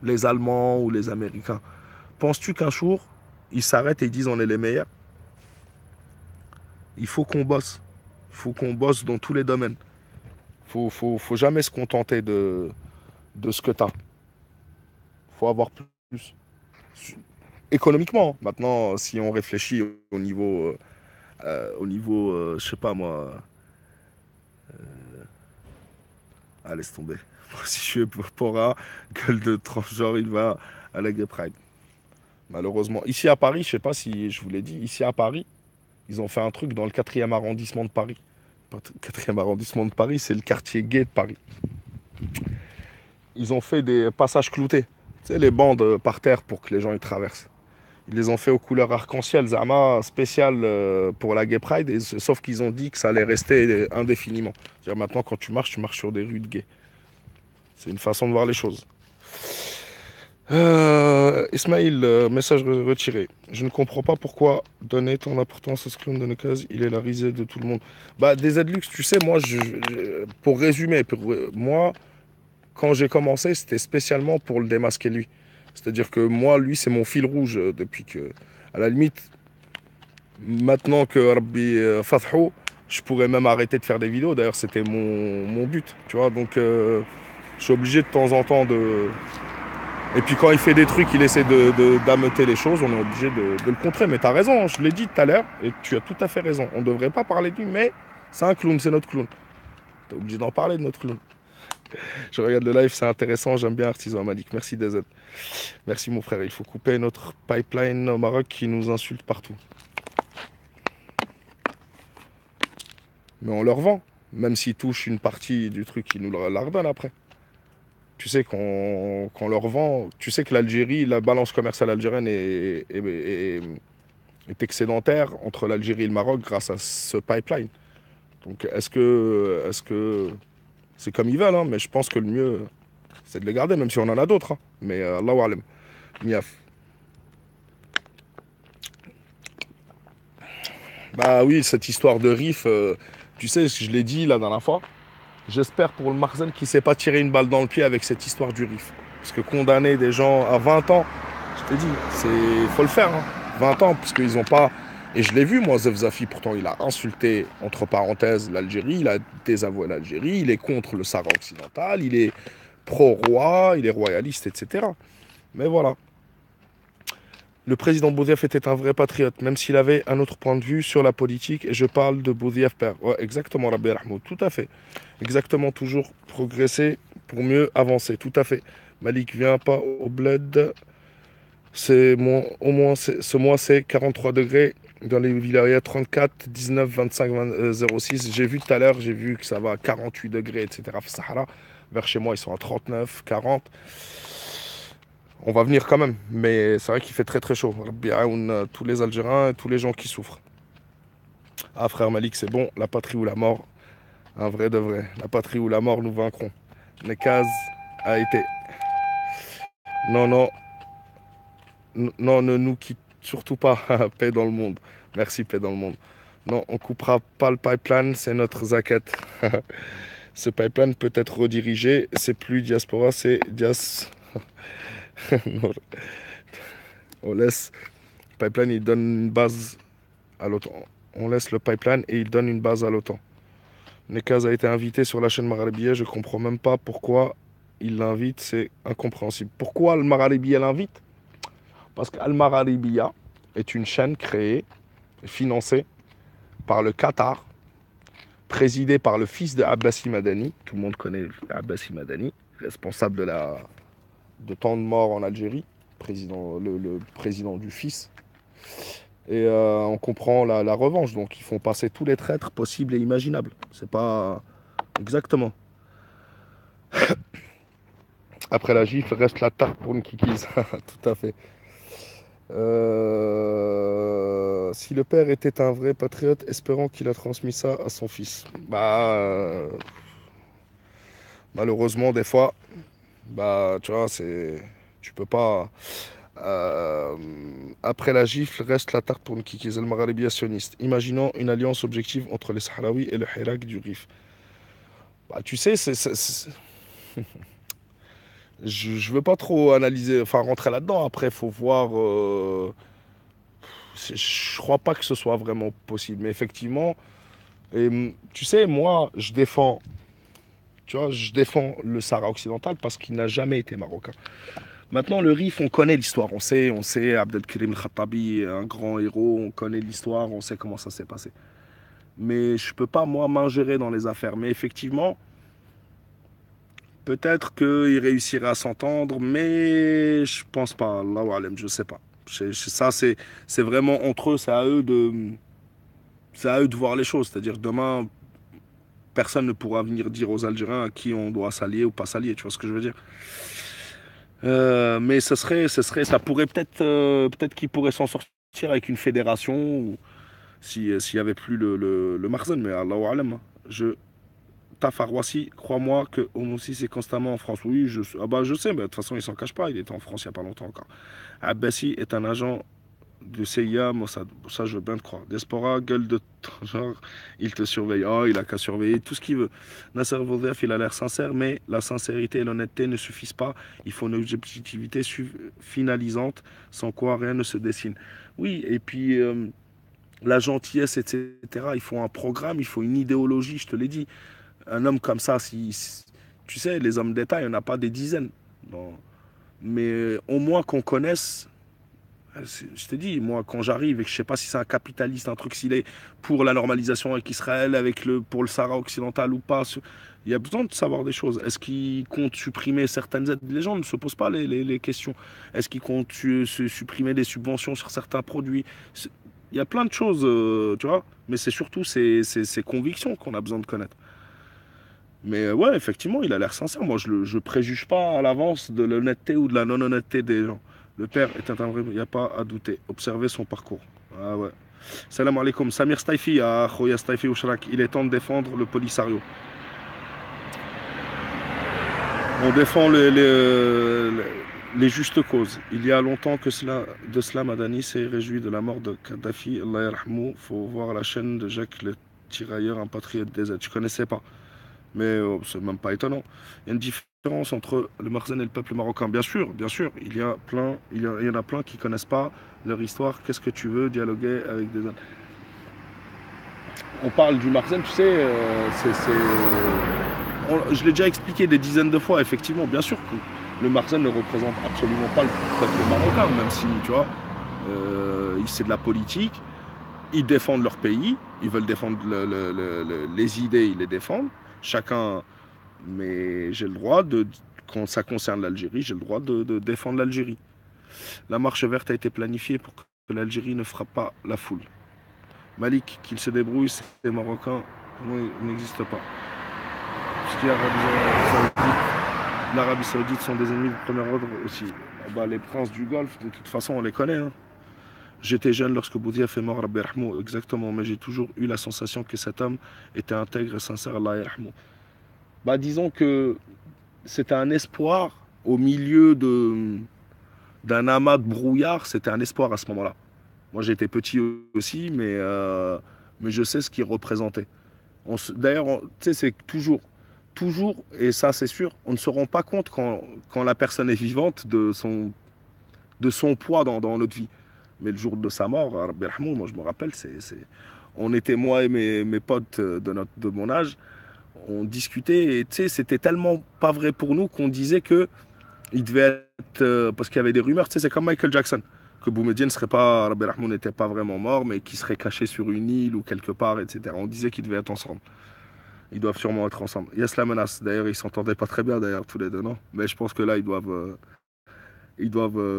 les Allemands ou les Américains. Penses-tu qu'un jour, ils s'arrêtent et ils disent on est les meilleurs? Il faut qu'on bosse. Il faut qu'on bosse dans tous les domaines. Faut jamais se contenter de ce que tu as. Faut avoir plus. Économiquement, maintenant, si on réfléchit je sais pas moi, laisse tomber. Si je suis Pora, gueule de transgenre, il va à la Gay Pride. Malheureusement. Ici à Paris, je sais pas si je vous l'ai dit, ici à Paris, ils ont fait un truc dans le 4e arrondissement de Paris. Le 4e arrondissement de Paris, c'est le quartier gay de Paris. Ils ont fait des passages cloutés. Tu sais, les bandes par terre pour que les gens y traversent. Ils les ont fait aux couleurs arc-en-ciel, Zama, spécial pour la Gay Pride, sauf qu'ils ont dit que ça allait rester indéfiniment. C'est-à-dire maintenant, quand tu marches sur des rues de gays. C'est une façon de voir les choses. Ismail, message retiré. Je ne comprends pas pourquoi donner tant d'importance à ce clown de Nekaz. Il est la risée de tout le monde. Bah, des Lux, tu sais, moi, pour résumer, moi, quand j'ai commencé, c'était spécialement pour le démasquer lui. C'est-à-dire que moi, lui, c'est mon fil rouge depuis que, à la limite, maintenant que Rabbi Fathou, je pourrais même arrêter de faire des vidéos. D'ailleurs, c'était mon but, tu vois. Donc, je suis obligé de temps en temps de... Et puis quand il fait des trucs, il essaie d'ameuter les choses, on est obligé de le contrer. Mais t'as raison, je l'ai dit tout à l'heure, et tu as tout à fait raison. On ne devrait pas parler de lui, mais c'est un clown, c'est notre clown. T'es obligé d'en parler de notre clown. Je regarde le live, c'est intéressant, j'aime bien Artisan Malik. Merci DZ. Merci mon frère, il faut couper notre pipeline au Maroc qui nous insulte partout. Mais on leur vend, même s'ils touchent une partie du truc, ils nous la redonnent après. Tu sais qu'on leur vend, tu sais que l'Algérie, la balance commerciale algérienne est excédentaire entre l'Algérie et le Maroc grâce à ce pipeline. Donc est-ce que c'est comme ils veulent, hein, mais je pense que le mieux, c'est de les garder, même si on en a d'autres. Hein. Mais Allahu Alem. Miaf. Bah oui, cette histoire de RIF, tu sais, je l'ai dit la dernière fois, j'espère pour le Marzen qu'il ne s'est pas tiré une balle dans le pied avec cette histoire du RIF. Parce que condamner des gens à 20 ans, je te dis, faut le faire. Hein. 20 ans, parce qu'ils n'ont pas... Et je l'ai vu, moi, Zef Zafi, pourtant, il a insulté, entre parenthèses, l'Algérie, il a désavoué l'Algérie, il est contre le Sahara occidental, il est pro-roi, il est royaliste, etc. Mais voilà. Le président Boudiaf était un vrai patriote, même s'il avait un autre point de vue sur la politique, et je parle de Boudiaf père. Ouais, exactement, Rabbi Rahmoud, tout à fait. Exactement, toujours progresser pour mieux avancer, tout à fait. Malik, viens pas au bled. Au moins, ce mois, c'est 43 degrés. Dans les vilayets, 34, 19, 25, 06. J'ai vu tout à l'heure, j'ai vu que ça va à 48 degrés, etc. Sahara. Vers chez moi, ils sont à 39, 40. On va venir quand même, mais c'est vrai qu'il fait très très chaud. Rabbi Aoun, tous les Algériens et tous les gens qui souffrent. Ah frère Malik, c'est bon, la patrie ou la mort, un vrai de vrai. La patrie ou la mort, nous vaincrons. Nekaz a été. Non, non, non, ne nous quitte surtout pas. Paix dans le monde. Merci, paix dans le monde. Non, on coupera pas le pipeline, c'est notre zakat. Ce pipeline peut être redirigé, c'est plus diaspora, c'est dias. On laisse le pipeline, il donne une base à l'OTAN. On laisse le pipeline et il donne une base à l'OTAN. Nekaz a été invité sur la chaîne Maralibiya, je comprends même pas pourquoi il l'invite, c'est incompréhensible. Pourquoi le Maralibiya l'invite? Parce qu'Al Maralibiya est une chaîne créée et financée par le Qatar, présidée par le fils de Abbasi Madani. Tout le monde connaît Abbasi Madani, responsable de tant de morts en Algérie, le président du fils. Et on comprend la revanche. Donc ils font passer tous les traîtres possibles et imaginables. C'est pas exactement. Après la gifle, reste la tarte pour une kikise. Tout à fait. Si le père était un vrai patriote, espérant qu'il a transmis ça à son fils. Malheureusement, des fois, tu vois, tu peux pas. Euh, Après la gifle, reste la tarte pour une kikise. El Magharibi sioniste. Imaginons une alliance objective entre les Sahraouis et le Hirak du Rif. Tu sais, je veux pas trop analyser, enfin rentrer là-dedans. Après, faut voir. Je crois pas que ce soit vraiment possible. Mais effectivement, tu sais, moi, je défends le Sahara occidental parce qu'il n'a jamais été marocain. Maintenant, le Rif, on connaît l'histoire. On sait Abdelkrim Khattabi, un grand héros. On connaît l'histoire. On sait comment ça s'est passé. Mais je peux pas, moi, m'ingérer dans les affaires. Mais effectivement, peut-être qu'il réussirait à s'entendre, mais je pense pas. Allahu alem, je sais pas. Ça, c'est vraiment entre eux. C'est à eux de voir les choses. C'est-à-dire, demain, personne ne pourra venir dire aux Algériens à qui on doit s'allier ou pas s'allier. Tu vois ce que je veux dire? Mais ça pourrait peut-être qu'ils pourraient s'en sortir avec une fédération, ou s'il y avait plus le Marzen, mais Allahu Alam, hein. Taf à Roissy, crois-moi que Oumoussi c'est constamment en France. Oui, je sais, mais de toute façon il s'en cache pas, il était en France il y a pas longtemps encore. Abbassi est un agent de CIA, Mossad. Ça, je veux bien te croire. Diaspora, gueule de genre, il te surveille. Oh, il a qu'à surveiller tout ce qu'il veut. Nasser Vodef, il a l'air sincère, mais la sincérité et l'honnêteté ne suffisent pas. Il faut une objectivité finalisante, sans quoi rien ne se dessine. Oui, et puis la gentillesse, etc. Il faut un programme, il faut une idéologie, je te l'ai dit. Un homme comme ça, tu sais, les hommes d'État, il n'y en a pas des dizaines. Bon. Mais au moins qu'on connaisse. Je t'ai dit, moi, quand j'arrive et que je sais pas si c'est un capitaliste, un truc, s'il est pour la normalisation avec Israël, pour le Sahara occidental ou pas, il y a besoin de savoir des choses. Est-ce qu'il compte supprimer certaines aides? Les gens ne se posent pas les questions. Est-ce qu'il compte supprimer des subventions sur certains produits? Il y a plein de choses, tu vois, mais c'est surtout ces convictions qu'on a besoin de connaître. Mais ouais, effectivement, il a l'air sincère. Moi, je préjuge pas à l'avance de l'honnêteté ou de la non-honnêteté des gens. Le père est un vrai, il n'y a pas à douter. Observez son parcours. Ah ouais. Salam alaikum. Samir Staifi, à Khoya Staifi Ouchrak. Il est temps de défendre le Polisario. On défend les justes causes. Il y a longtemps de cela, Madani s'est réjoui de la mort de Kadhafi. Allah yarhamou. Faut voir la chaîne de Jacques le tirailleur, un patriote des aides. Je connaissais pas. Mais c'est même pas étonnant. Il y a une différence entre le Marzen et le peuple marocain. Bien sûr, il y en a plein qui connaissent pas leur histoire. Qu'est-ce que tu veux dialoguer avec des... On parle du Marzen, tu sais, je l'ai déjà expliqué des dizaines de fois, effectivement. Bien sûr que le Marzen ne représente absolument pas le peuple marocain, même si, tu vois, c'est de la politique. Ils défendent leur pays, ils veulent défendre les idées, ils les défendent. Chacun, mais j'ai le droit quand ça concerne l'Algérie, j'ai le droit de défendre l'Algérie. La marche verte a été planifiée pour que l'Algérie ne frappe pas la foule. Malik, qu'il se débrouille, c'est marocain, non, il n'existe pas. Ce qui est l'Arabie Saoudite sont des ennemis de premier ordre aussi. Les princes du Golfe, de toute façon, on les connaît, hein. J'étais jeune lorsque Boudiaf est mort, Rabbi Rahmou, exactement, mais j'ai toujours eu la sensation que cet homme était intègre et sincère, Allah Rahmou. Disons que c'était un espoir au milieu d'un amas de brouillard, c'était un espoir à ce moment-là. Moi j'étais petit aussi, mais je sais ce qu'il représentait. D'ailleurs, tu sais, c'est toujours, et ça c'est sûr, on ne se rend pas compte quand la personne est vivante de son poids dans notre vie. Mais le jour de sa mort, Rabbi Rahmou, moi je me rappelle, on était moi et mes potes de mon âge, on discutait et tu sais, c'était tellement pas vrai pour nous qu'on disait que il devait être. Parce qu'il y avait des rumeurs, tu sais, c'est comme Michael Jackson, que Boumediene serait pas. Rabbi Rahmou n'était pas vraiment mort, mais qu'il serait caché sur une île ou quelque part, etc. On disait qu'ils devaient être ensemble. Ils doivent sûrement être ensemble. Yes, la menace. D'ailleurs, ils s'entendaient pas très bien, d'ailleurs, tous les deux, non? Mais je pense que là, ils doivent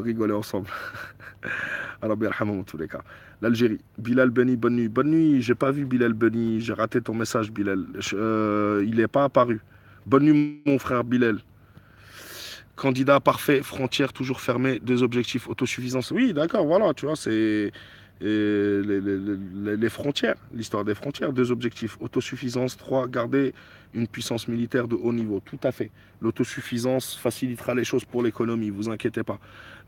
rigoler ensemble. Rabbi Yarhamou, en tous les cas. L'Algérie. Bilal Beni, bonne nuit. Bonne nuit, j'ai pas vu Bilal Beni. J'ai raté ton message, Bilal. Il n'est pas apparu. Bonne nuit, mon frère Bilal. Candidat parfait, frontières toujours fermées, deux objectifs, autosuffisance. Oui, d'accord, voilà, tu vois, c'est les frontières, l'histoire des frontières, deux objectifs, autosuffisance, trois, garder une puissance militaire de haut niveau. Tout à fait. L'autosuffisance facilitera les choses pour l'économie, vous inquiétez pas.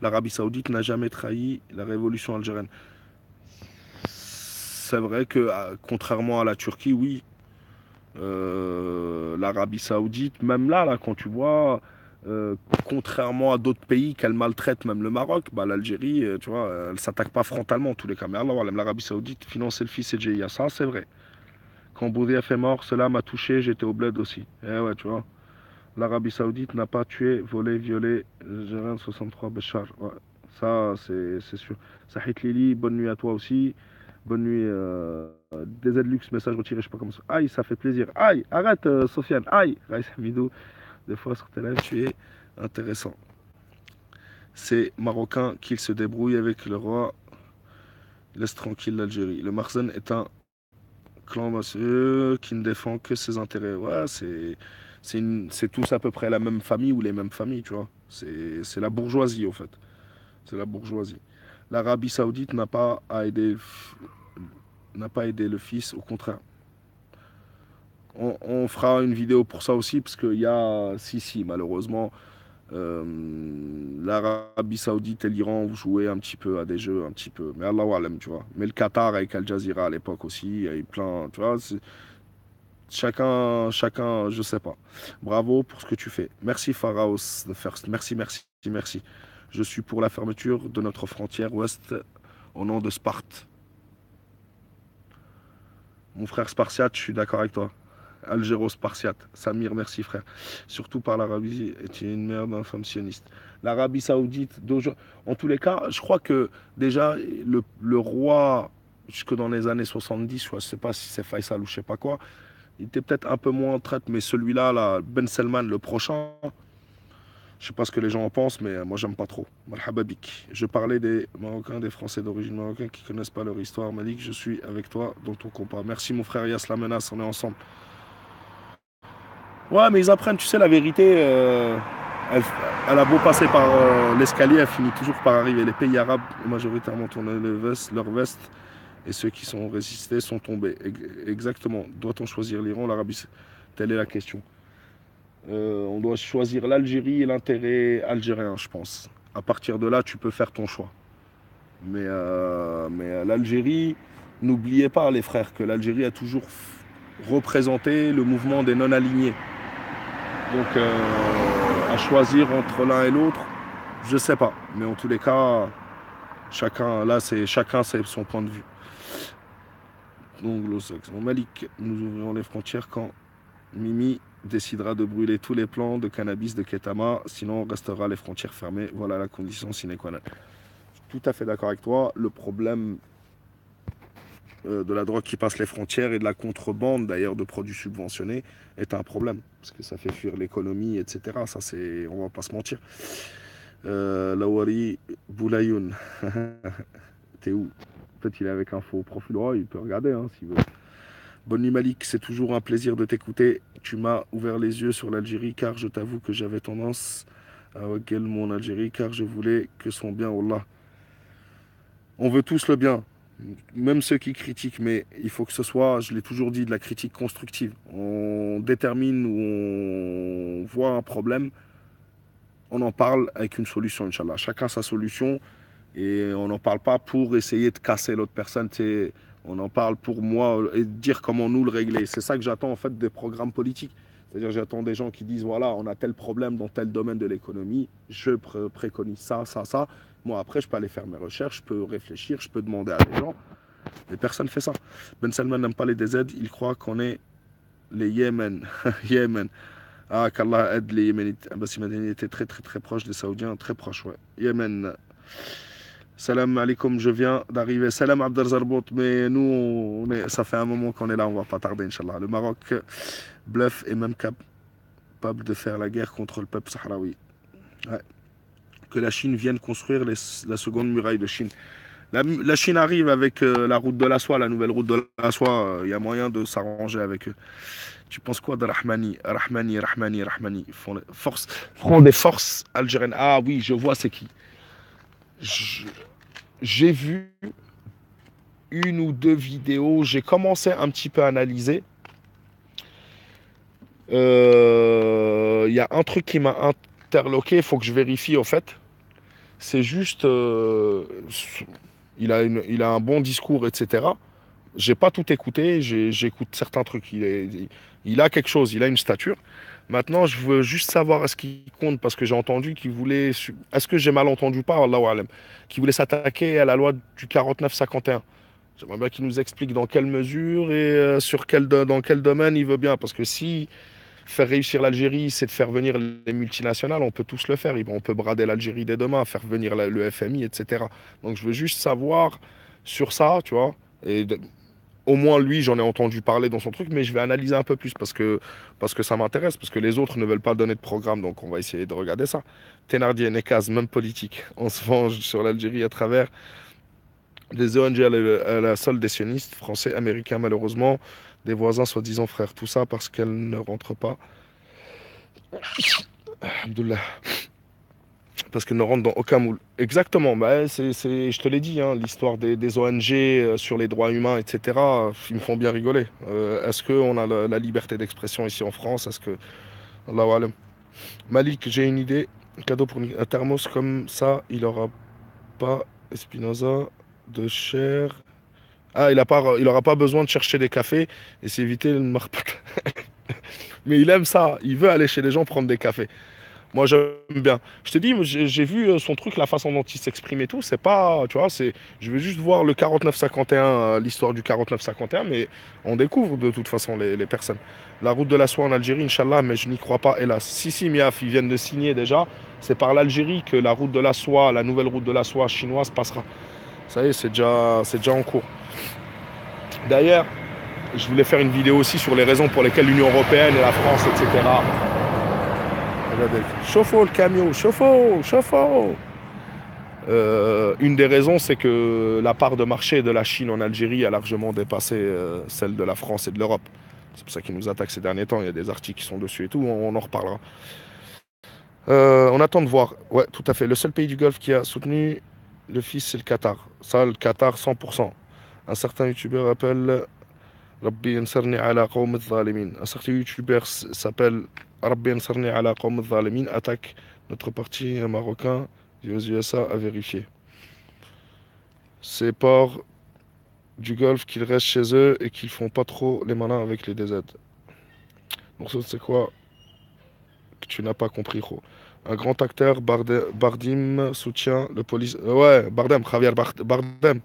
L'Arabie Saoudite n'a jamais trahi la révolution algérienne. C'est vrai que, contrairement à la Turquie, oui, l'Arabie Saoudite, même là, quand tu vois, euh, contrairement à d'autres pays qu'elle maltraite, même le Maroc, bah, l'Algérie, tu vois, elle s'attaque pas frontalement en tous les cas. Mais Allah, voilà, l'Arabie Saoudite finançait le fils et GIA, ça c'est vrai. Quand Boudiaf est mort, cela m'a touché, j'étais au bled aussi. Eh ouais, tu vois, l'Arabie Saoudite n'a pas tué, volé, violé Gérard 63 Béchar. Ouais, ça c'est sûr. Sahit Lili, bonne nuit à toi aussi. Bonne nuit. DZ Lux, message retiré, je sais pas comment ça. Aïe, ça fait plaisir. Aïe, arrête, Sofiane. Aïe, Raïs Hamidou, des fois sur tes lives, tu es intéressant. C'est marocain qu'il se débrouille avec le roi. Laisse tranquille l'Algérie. Le Marzen est un clan mafieux qui ne défend que ses intérêts. Ouais, c'est tous à peu près la même famille ou les mêmes familles, tu vois. C'est la bourgeoisie, au fait. C'est la bourgeoisie. L'Arabie Saoudite n'a pas aidé le fils, au contraire. On fera une vidéo pour ça aussi, parce qu'il y a, si, malheureusement, l'Arabie Saoudite et l'Iran ont joué un petit peu à des jeux, un petit peu. Mais Allah Alam, tu vois. Mais le Qatar avec Al Jazeera à l'époque aussi, il y a eu plein, tu vois. Chacun, je sais pas. Bravo pour ce que tu fais. Merci Pharaos the First. Merci. Je suis pour la fermeture de notre frontière ouest au nom de Sparte. Mon frère Spartiate, je suis d'accord avec toi. Algéro-Spartiate. Samir, merci frère. Surtout par l'Arabie, est une merde infâme sioniste. L'Arabie Saoudite, en tous les cas, je crois que déjà, le roi, jusque dans les années 70, je ne sais pas si c'est Faisal ou je sais pas quoi, il était peut-être un peu moins en traite, mais celui-là, là, Ben Salman, le prochain, je sais pas ce que les gens en pensent, mais moi j'aime pas trop. Malhababik. Je parlais des Marocains, des Français d'origine marocaine qui connaissent pas leur histoire. Malik, je suis avec toi dans ton combat. Merci mon frère Yas, la menace, on est ensemble. Ouais, mais ils apprennent, tu sais, la vérité, elle, elle a beau passer par l'escalier, elle finit toujours par arriver. Les pays arabes, majoritairement, tourné leur veste, et ceux qui sont résistés sont tombés. Exactement. Doit-on choisir l'Iran, l'Arabie? Telle est la question. On doit choisir l'Algérie et l'intérêt algérien, je pense. À partir de là, tu peux faire ton choix. Mais l'Algérie, n'oubliez pas, les frères, que l'Algérie a toujours représenté le mouvement des non-alignés. Donc, à choisir entre l'un et l'autre, je sais pas. Mais en tous les cas, chacun c'est son point de vue. Anglo-saxon. Malik, nous ouvrirons les frontières quand Mimi décidera de brûler tous les plans de cannabis de Ketama, sinon on restera les frontières fermées. Voilà la condition sine qua non. Tout à fait d'accord avec toi. Le problème de la drogue qui passe les frontières et de la contrebande d'ailleurs de produits subventionnés est un problème parce que ça fait fuir l'économie, etc. Ça c'est, on va pas se mentir. Lawari Boulayoun, t'es où? Peut-être qu'il est avec un faux profil. Oh, il peut regarder hein, s'il veut. Bonne nuit Malik, c'est toujours un plaisir de t'écouter. Tu m'as ouvert les yeux sur l'Algérie car je t'avoue que j'avais tendance à regarder mon Algérie car je voulais que son bien, Allah. On veut tous le bien, même ceux qui critiquent, mais il faut que ce soit, je l'ai toujours dit, de la critique constructive. On détermine ou on voit un problème, on en parle avec une solution, Inch'Allah. Chacun sa solution et on n'en parle pas pour essayer de casser l'autre personne. On en parle pour moi et dire comment nous le régler. C'est ça que j'attends en fait des programmes politiques. C'est-à-dire j'attends des gens qui disent voilà, on a tel problème dans tel domaine de l'économie, je préconise ça. Moi après je peux aller faire mes recherches, je peux réfléchir, je peux demander à des gens. Mais personne ne fait ça. Ben Salman n'aime pas les DZ, il croit qu'on est les Yémen. Yémen. Ah, qu'Allah aide les Yéménites. Abbas Madani était très proche des Saoudiens, très proche, ouais. Yémen. Salam alaikum, je viens d'arriver. Salam Abdel Zarbout, mais nous, ça fait un moment qu'on est là, on va pas tarder, Inch'Allah. Le Maroc bluffe et même capable de faire la guerre contre le peuple sahraoui. Ouais. Que la Chine vienne construire la seconde muraille de Chine. La Chine arrive avec la route de la soie, la nouvelle route de la soie. Il y a moyen de s'arranger avec eux. Tu penses quoi de Rahmani? Rahmani. Front des forces algériennes. Ah oui, je vois c'est qui. Je- J'ai vu une ou deux vidéos. J'ai commencé un petit peu à analyser. Il y a un truc qui m'a interloqué. Il faut que je vérifie en fait. C'est juste. Il a un bon discours, etc. J'ai pas tout écouté, j'écoute certains trucs. Il a quelque chose, il a une stature. Maintenant, je veux juste savoir est-ce qu'il compte, parce que j'ai entendu qu'il voulait. Est-ce que j'ai mal entendu pas, Allahu Alam, qu'il voulait s'attaquer à la loi du 49-51. J'aimerais bien qu'il nous explique dans quelle mesure et dans quel domaine il veut bien. Parce que si faire réussir l'Algérie, c'est de faire venir les multinationales, on peut tous le faire. On peut brader l'Algérie dès demain, faire venir le FMI, etc. Donc je veux juste savoir sur ça, tu vois. Et au moins lui, j'en ai entendu parler dans son truc, mais je vais analyser un peu plus parce que ça m'intéresse, parce que les autres ne veulent pas donner de programme, donc on va essayer de regarder ça. Thénardier, Nekaz, même politique. On se venge sur l'Algérie à travers des ONG à la solde des sionistes, français, américains malheureusement, des voisins soi-disant frères. Tout ça parce qu'elles ne rentrent pas. Alhamdoulilah. Parce qu'elles ne rentrent dans aucun moule. Exactement, bah, je te l'ai dit, hein, l'histoire des ONG sur les droits humains, etc., ils me font bien rigoler. Est-ce qu'on a la liberté d'expression ici en France? Est-ce que... Allahu alam. Malik, j'ai une idée. Cadeau pour un thermos comme ça, il aura pas Espinoza de chair. Ah, il aura pas besoin de chercher des cafés et s'éviter le marpak. Mais il aime ça. Il veut aller chez les gens prendre des cafés. Moi, j'aime bien. Je te dis, j'ai vu son truc, la façon dont il s'exprime et tout. C'est pas, tu vois, je veux juste voir le 49-51, l'histoire du 49-51, mais on découvre de toute façon les personnes. La route de la soie en Algérie, Inch'Allah, mais je n'y crois pas, hélas. Si, Miaf, ils viennent de signer déjà. C'est par l'Algérie que la route de la soie, la nouvelle route de la soie chinoise passera. Ça y est, c'est déjà en cours. D'ailleurs, je voulais faire une vidéo aussi sur les raisons pour lesquelles l'Union européenne et la France, etc. Regardez. Chauffe-eau le camion, chauffe-eau. Une des raisons, c'est que la part de marché de la Chine en Algérie a largement dépassé celle de la France et de l'Europe. C'est pour ça qu'ils nous attaquent ces derniers temps. Il y a des articles qui sont dessus et tout. On en reparlera. On attend de voir. Ouais, tout à fait. Le seul pays du Golfe qui a soutenu le fils, c'est le Qatar. Ça, le Qatar, 100%. Un certain youtubeur appelle Rabbi Ansarni ala qawm al-zalimin. Un certain youtubeur s'appelle Rabbi Ansarni ala qawm al-zalimin, attaque notre parti marocain aux USA à vérifier. Ces ports du Golfe qu'ils restent chez eux et qu'ils font pas trop les malins avec les DZ. Donc ça, c'est quoi que tu n'as pas compris, gros? Un grand acteur, Bardim, soutient le police. Ouais, Bardem, Javier Bardem.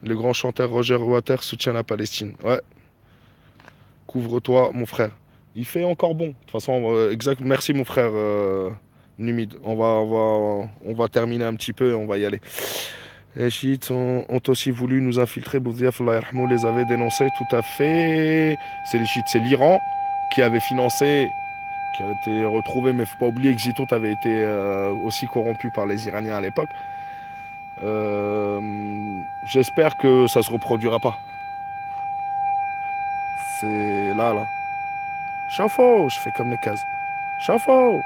Le grand chanteur Roger Waters soutient la Palestine. Ouais, couvre-toi, mon frère. Il fait encore bon. De toute façon, exact. Merci, mon frère Numide. On va terminer un petit peu et on va y aller. Les chiites ont aussi voulu nous infiltrer. Boudiaf, Allah yarhamou, les avait dénoncés. Tout à fait. C'est les chiites. C'est l'Iran qui avait financé, qui a été retrouvé. Mais il ne faut pas oublier que Zitout avait été aussi corrompu par les Iraniens à l'époque. J'espère que ça ne se reproduira pas. C'est là, là. Chauffe-eau, je fais comme les cases. Chauffe-eau,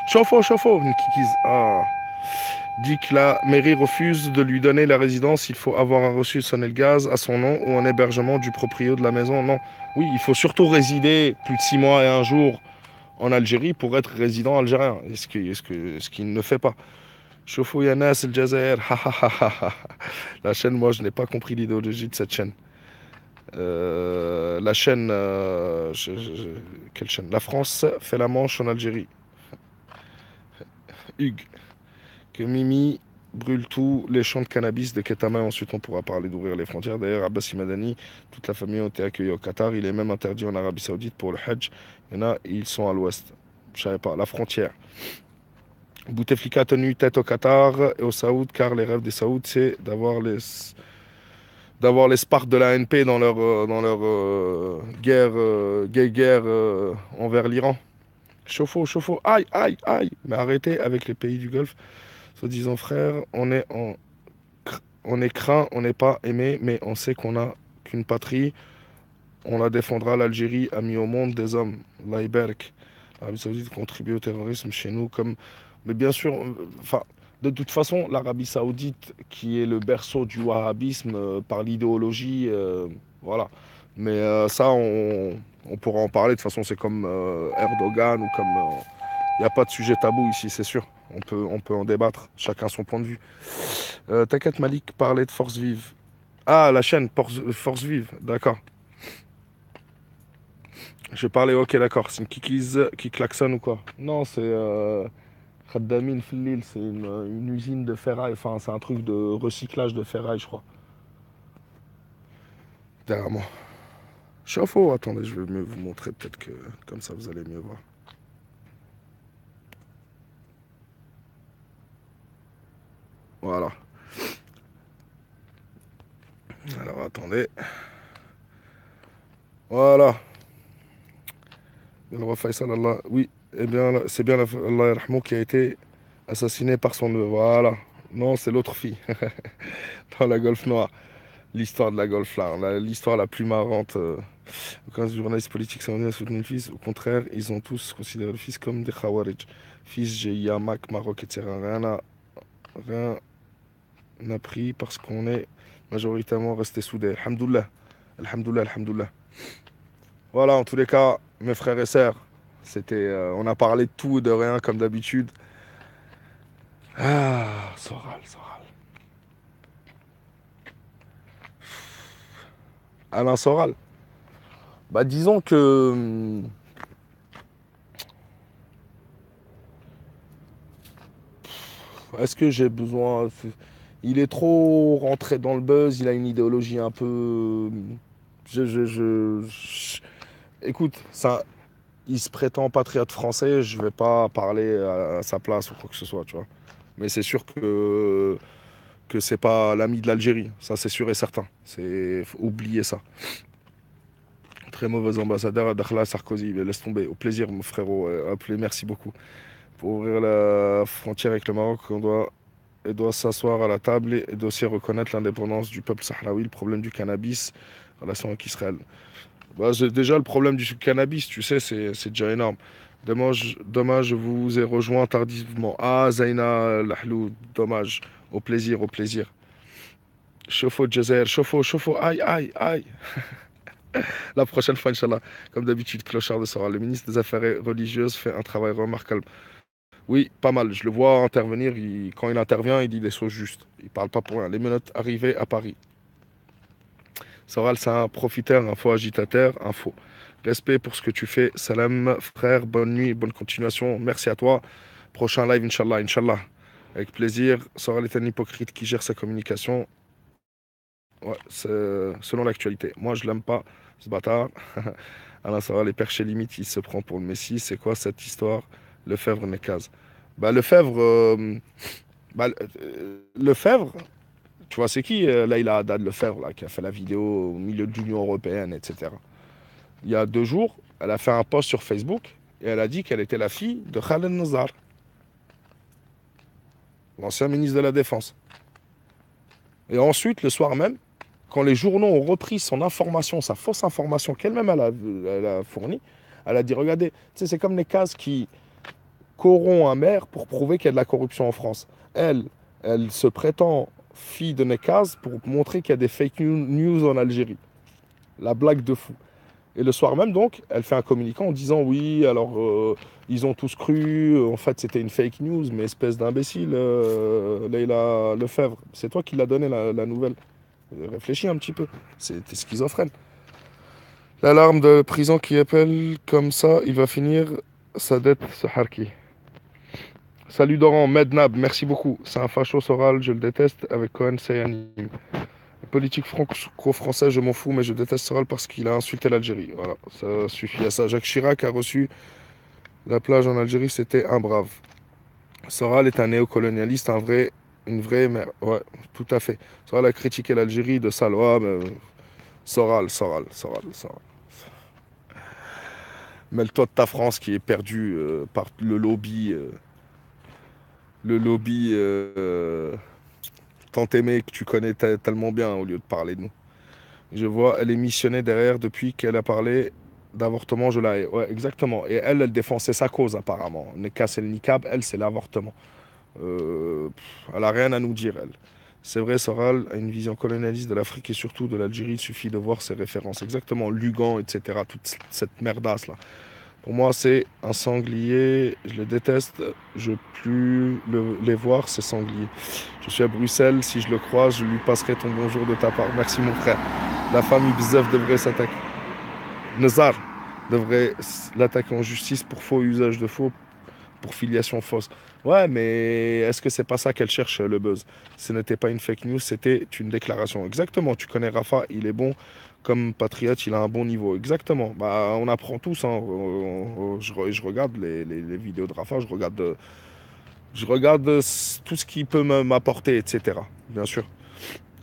chauffe-eau, une kikise. Ah. Dit que la mairie refuse de lui donner la résidence, il faut avoir un reçu de sonner le gaz à son nom ou un hébergement du proprio de la maison. Non. Oui, il faut surtout résider plus de 6 mois et un jour en Algérie pour être résident algérien. Ce qu'il ne fait pas. Chauffe-eau Yanas El Jazair. La chaîne, moi, je n'ai pas compris l'idéologie de cette chaîne. La chaîne. Quelle chaîne? La France fait la manche en Algérie. Hugues. Que Mimi brûle tous les champs de cannabis de Ketama. Ensuite, on pourra parler d'ouvrir les frontières. D'ailleurs, Abbas Madani, toute la famille ont été accueillis au Qatar. Il est même interdit en Arabie Saoudite pour le Hajj. Il y en a, ils sont à l'ouest. Je savais pas. La frontière. Bouteflika a tenu tête au Qatar et au Saoud, car les rêves des Saouds, c'est d'avoir les Spartes de la ANP dans leur guerre envers l'Iran. Chauffe-eau. Aïe, aïe, aïe. Mais arrêtez avec les pays du Golfe. Soi-disant frère, on est en On est craint, on n'est pas aimé, mais on sait qu'on n'a qu'une patrie. On la défendra. L'Algérie a mis au monde des hommes. Allah Ibarak. L'Arabie Saoudite contribue au terrorisme chez nous comme. Mais bien sûr, enfin, de toute façon, l'Arabie Saoudite, qui est le berceau du wahhabisme par l'idéologie, voilà. Mais ça, on pourra en parler. De toute façon, c'est comme Erdogan ou comme. Il n'y a pas de sujet tabou ici, c'est sûr. On peut en débattre, chacun son point de vue. T'inquiète, Malik parlait de Force Vive. Ah, la chaîne Force Vive, d'accord. Je parlais, ok, d'accord. C'est une kikise qui klaxonne ou quoi? Non, c'est Khaddamin Fillil, c'est une usine de ferraille. Enfin, c'est un truc de recyclage de ferraille, je crois. Derrière moi. Chauffe-eau, attendez, je vais mieux vous montrer, peut-être que comme ça vous allez mieux voir. Voilà. Alors attendez. Voilà. Le roi Faisal, Allah. Oui, eh bien, c'est bien Allah yarhamou qui a été assassiné par son neveu. Voilà. Non, c'est l'autre fille. Dans la Golfe Noire. L'histoire de la Golfe là. L'histoire la plus marrante. Quand les journalistes politiques sont soutenu le fils, au contraire, ils ont tous considéré le fils comme des Khawarij. Fils, GIA, Mac, Maroc, etc. Rien n'a pris parce qu'on est majoritairement resté soudés. Alhamdoulilah. Alhamdoulilah, alhamdoulilah. Voilà, en tous les cas, mes frères et sœurs, on a parlé de tout et de rien comme d'habitude. Ah, Soral, Soral. Alain Soral. Bah, disons que est-ce que j'ai besoin. Il est trop rentré dans le buzz, il a une idéologie un peu. Écoute, ça, il se prétend patriote français, je vais pas parler à sa place ou quoi que ce soit, tu vois. Mais c'est sûr que c'est pas l'ami de l'Algérie, ça c'est sûr et certain. Faut oublier ça. Très mauvais ambassadeur, Dakhla Sarkozy, laisse tomber. Au plaisir, mon frérot, merci beaucoup. Pour ouvrir la frontière avec le Maroc, elle doit s'asseoir à la table et dossier reconnaître l'indépendance du peuple sahraoui, le problème du cannabis, relation avec Israël. Bah, déjà, le problème du cannabis, tu sais, c'est déjà énorme. Dommage, je vous ai rejoint tardivement. Ah, Zaina Lahlou, dommage. Au plaisir, au plaisir. Chauffe-eau, Jazer, chauffe-eau, aïe, aïe, aïe. La prochaine fois, Inch'Allah. Comme d'habitude, Clochard de Sora, le ministre des Affaires religieuses fait un travail remarquable. Oui, pas mal. Je le vois intervenir. Quand il intervient, il dit des choses justes. Il parle pas pour rien. Les menottes arrivées à Paris. Soral, c'est un profiteur, un faux agitateur, un faux. Respect pour ce que tu fais. Salam, frère. Bonne nuit, bonne continuation. Merci à toi. Prochain live, Inch'Allah, Inch'Allah. Avec plaisir. Soral est un hypocrite qui gère sa communication. Ouais, selon l'actualité. Moi, je l'aime pas, ce bâtard. Alain Soral est perché limite. Il se prend pour le Messie. C'est quoi cette histoire? Lefebvre Nekaz. Bah, Lefebvre. Lefebvre, tu vois, c'est qui Leïla Haddad Lefebvre, là, qui a fait la vidéo au milieu de l'Union européenne, etc. Il y a 2 jours, elle a fait un post sur Facebook et elle a dit qu'elle était la fille de Khaled Nazar, l'ancien ministre de la Défense. Et ensuite, le soir même, quand les journaux ont repris son information, sa fausse information qu'elle-même elle a fournie, elle a dit, regardez, tu sais, c'est comme les cases qui corrompent un maire pour prouver qu'il y a de la corruption en France. Elle se prétend fille de Nekaz pour montrer qu'il y a des fake news en Algérie. La blague de fou. Et le soir même, donc, elle fait un communiqué en disant oui, alors ils ont tous cru, en fait c'était une fake news, mais espèce d'imbécile, Leïla Lefebvre. C'est toi qui l'as donné la nouvelle. Réfléchis un petit peu. T'es schizophrène. L'alarme de prison qui appelle comme ça, il va finir sa dette, ce harki. Salut Doran, Mednab, merci beaucoup. C'est un facho Soral, je le déteste, avec Cohen Sayani. Politique franco-française, je m'en fous, mais je déteste Soral parce qu'il a insulté l'Algérie. Voilà, ça suffit à ça. Jacques Chirac a reçu la plage en Algérie, c'était un brave. Soral est un néocolonialiste, une vraie mère. Ouais, tout à fait. Soral a critiqué l'Algérie de ça. Ouais, mais Soral. Mêle-toi de ta France qui est perdue par le lobby tant aimée que tu connais tellement bien au lieu de parler de nous. Je vois, elle est missionnée derrière depuis qu'elle a parlé d'avortement, je la hais. Ouais, exactement. Et elle défend, c'est sa cause apparemment. Neka, c'est le niqab, elle, c'est l'avortement. Elle a rien à nous dire, elle. C'est vrai, Soral a une vision colonialiste de l'Afrique et surtout de l'Algérie. Il suffit de voir ses références. Exactement, Lugan, etc. Toute cette merdasse là. Pour moi, c'est un sanglier. Je le déteste. Je veux plus les voir, ces sangliers. Je suis à Bruxelles. Si je le croise, je lui passerai ton bonjour de ta part. Merci, mon frère. La famille Bzef devrait s'attaquer. Nazar devrait l'attaquer en justice pour faux usage de faux, pour filiation fausse. Ouais, mais est-ce que c'est pas ça qu'elle cherche, le buzz? Ce n'était pas une fake news, c'était une déclaration. Exactement, tu connais Rafa, il est bon comme patriote, il a un bon niveau. Exactement. Bah, on apprend tous, hein. Je regarde les vidéos de Rafa, je regarde tout ce qui peut m'apporter, etc. Bien sûr.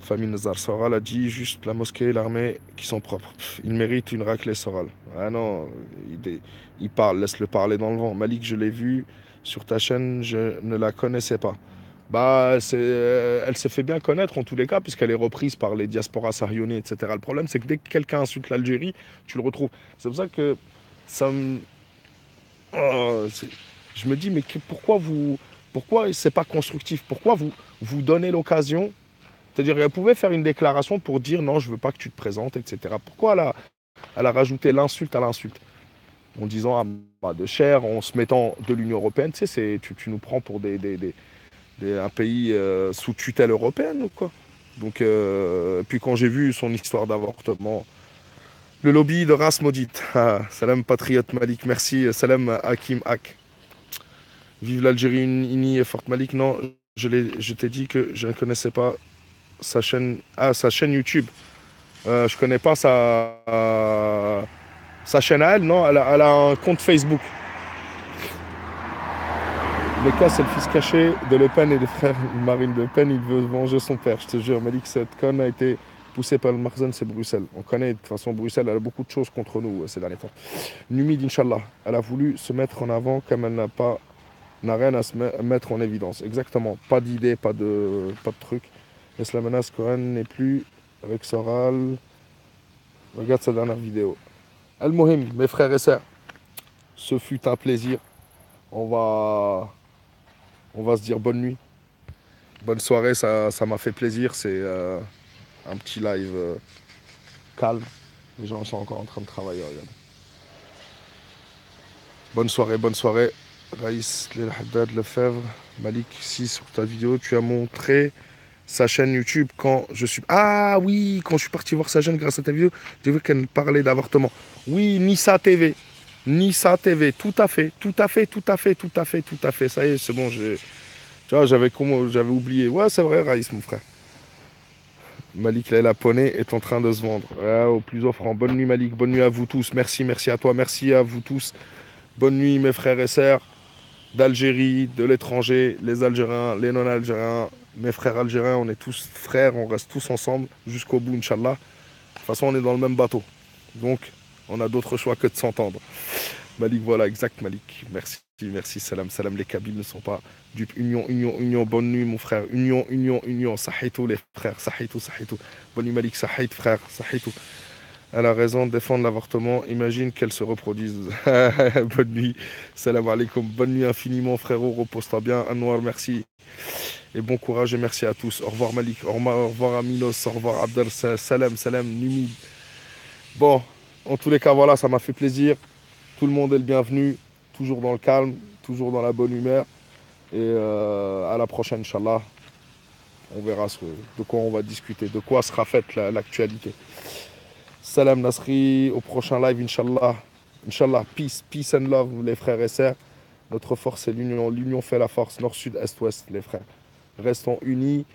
Famille Nazar Soral a dit juste la mosquée et l'armée qui sont propres. Il mérite une raclée Soral. Ah non, il parle, laisse-le parler dans le vent. Malik, je l'ai vu sur ta chaîne, je ne la connaissais pas. Bah, elle s'est fait bien connaître en tous les cas, puisqu'elle est reprise par les diasporas sahraouis, etc. Le problème, c'est que dès que quelqu'un insulte l'Algérie, tu le retrouves. C'est pour ça que ça me. Oh, je me dis, mais pourquoi c'est pas constructif? Pourquoi vous donnez l'occasion? C'est-à-dire, elle pouvait faire une déclaration pour dire non, je veux pas que tu te présentes, etc. Pourquoi elle a rajouté l'insulte à l'insulte? En disant ah, bah, de chair, en se mettant de l'Union européenne, tu sais, tu nous prends pour un pays sous tutelle européenne ou quoi? Donc, puis quand j'ai vu son histoire d'avortement, le lobby de race maudite. Ah, salam patriote Malik, merci. Salam Hakim Hak. Vive l'Algérie unie et forte Malik. Non, je t'ai dit que je ne connaissais pas sa chaîne YouTube. Je connais pas sa chaîne à elle, non, elle a un compte Facebook. Le cas, c'est le fils caché de Le Pen et des frères Marine Le Pen. Il veut venger son père. Je te jure, Malik, cette conne a été poussée par le Marzen, c'est Bruxelles. On connaît, de toute façon, Bruxelles, elle a beaucoup de choses contre nous ces derniers temps. Numide, Inch'Allah, elle a voulu se mettre en avant comme elle n'a rien à se mettre en évidence. Exactement. Pas d'idée, pas de truc. Laisse la menace, Cohen n'est plus avec Soral. Regarde sa dernière vidéo. Al-Mohim, mes frères et sœurs, ce fut un plaisir. On va, on va se dire bonne nuit. Bonne soirée, ça m'a fait plaisir. C'est un petit live calme. Les gens sont encore en train de travailler. Regarde. Bonne soirée, bonne soirée. Raïs, Lel Haddad, Lefebvre, Malik, si sur ta vidéo, tu as montré sa chaîne YouTube quand je suis. Ah oui, quand je suis parti voir sa chaîne grâce à ta vidéo, j'ai vu qu'elle parlait d'avortement. Oui, Nissa TV. Nissa TV, tout à fait, tout à fait, tout à fait, tout à fait, tout à fait. Ça y est, c'est bon, tu vois, j'avais oublié. Ouais, c'est vrai, Raïs, mon frère. Malik la Poney est en train de se vendre. Ouais, au plus offrant. Bonne nuit, Malik. Bonne nuit à vous tous. Merci à toi. Merci à vous tous. Bonne nuit, mes frères et sœurs d'Algérie, de l'étranger, les Algériens, les non-Algériens, mes frères algériens. On est tous frères. On reste tous ensemble jusqu'au bout, Inch'Allah. De toute façon, on est dans le même bateau. Donc, on a d'autres choix que de s'entendre. Malik, voilà, exact, Malik. Merci, salam. Les Kabyles ne sont pas dupes. Union. Bonne nuit, mon frère. Union. Sahitou, les frères. Sahitou. Bonne nuit, Malik. Sahit, frère. Sahitou. Elle a raison de défendre l'avortement. Imagine qu'elle se reproduise. Bonne nuit. Salam alaikum. Bonne nuit infiniment, frérot. Repose-toi bien. Anwar, merci. Et bon courage et merci à tous. Au revoir, Malik. Au revoir, Aminos. Au revoir, Abdel. Salam, Numid. Bon, en tous les cas, voilà, ça m'a fait plaisir. Tout le monde est le bienvenu, toujours dans le calme, toujours dans la bonne humeur. Et à la prochaine, Inch'Allah. On verra de quoi on va discuter, de quoi sera faite l'actualité. Salam Nasri, au prochain live, Inch'Allah. Inch'Allah, peace and love, les frères et sœurs. Notre force, c'est l'union. L'union fait la force, nord, sud, est, ouest, les frères. Restons unis.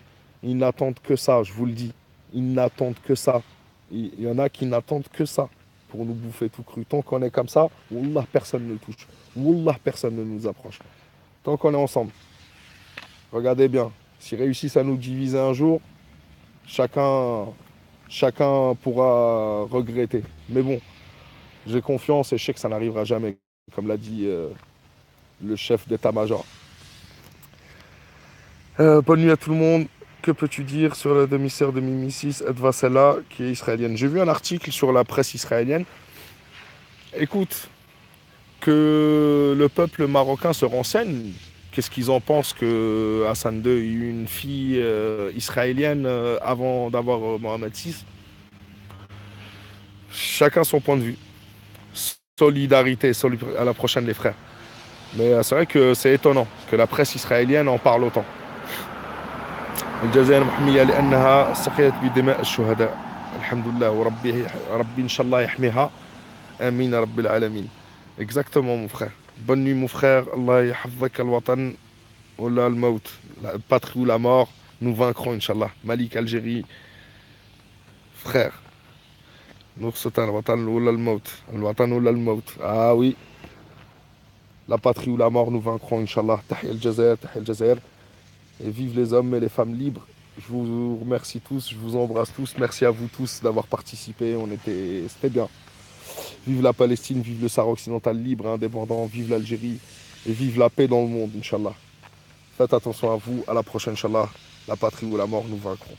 Ils n'attendent que ça, je vous le dis. Ils n'attendent que ça. Il y en a qui n'attendent que ça pour nous bouffer tout cru. Tant qu'on est comme ça, Wallah, personne ne touche. Wallah, personne ne nous approche. Tant qu'on est ensemble. Regardez bien. S'ils réussissent à nous diviser un jour, chacun pourra regretter. Mais bon, j'ai confiance et je sais que ça n'arrivera jamais, comme l'a dit le chef d'état-major. Bonne nuit à tout le monde. Que peux-tu dire sur la demi-sœur de Mimi-6, Edva Sella, qui est israélienne? J'ai vu un article sur la presse israélienne. Écoute, que le peuple marocain se renseigne. Qu'est-ce qu'ils en pensent que Hassan II ait eu une fille israélienne avant d'avoir Mohamed VI? Chacun son point de vue. Solidarité, à la prochaine les frères. Mais c'est vrai que c'est étonnant que la presse israélienne en parle autant. الجزائر محمية لأنها سقيت بدماء الشهداء الحمد لله وربي إن شاء الله يحميها آمين رب العالمين. Exactement mon frère. Bonne nuit mon frère. Allah yahfazak al-watan ou al-maut. La patrie ou la mort, nous vaincrons Inch'Allah. Malik, Algérie, frère. Nour Sultan, al-watan ou al-maut. Al-watan ou al-maut. Ah oui, la patrie ou la mort, nous vaincrons Inch'Allah. Tahia al-Jazair, Tahia al-Jazair. Et vive les hommes et les femmes libres. Je vous remercie tous, je vous embrasse tous. Merci à vous tous d'avoir participé. C'était bien. Vive la Palestine, vive le Sahara occidental libre, indépendant, vive l'Algérie et vive la paix dans le monde, Inch'Allah. Faites attention à vous, à la prochaine, Inch'Allah. La patrie ou la mort, nous vaincrons.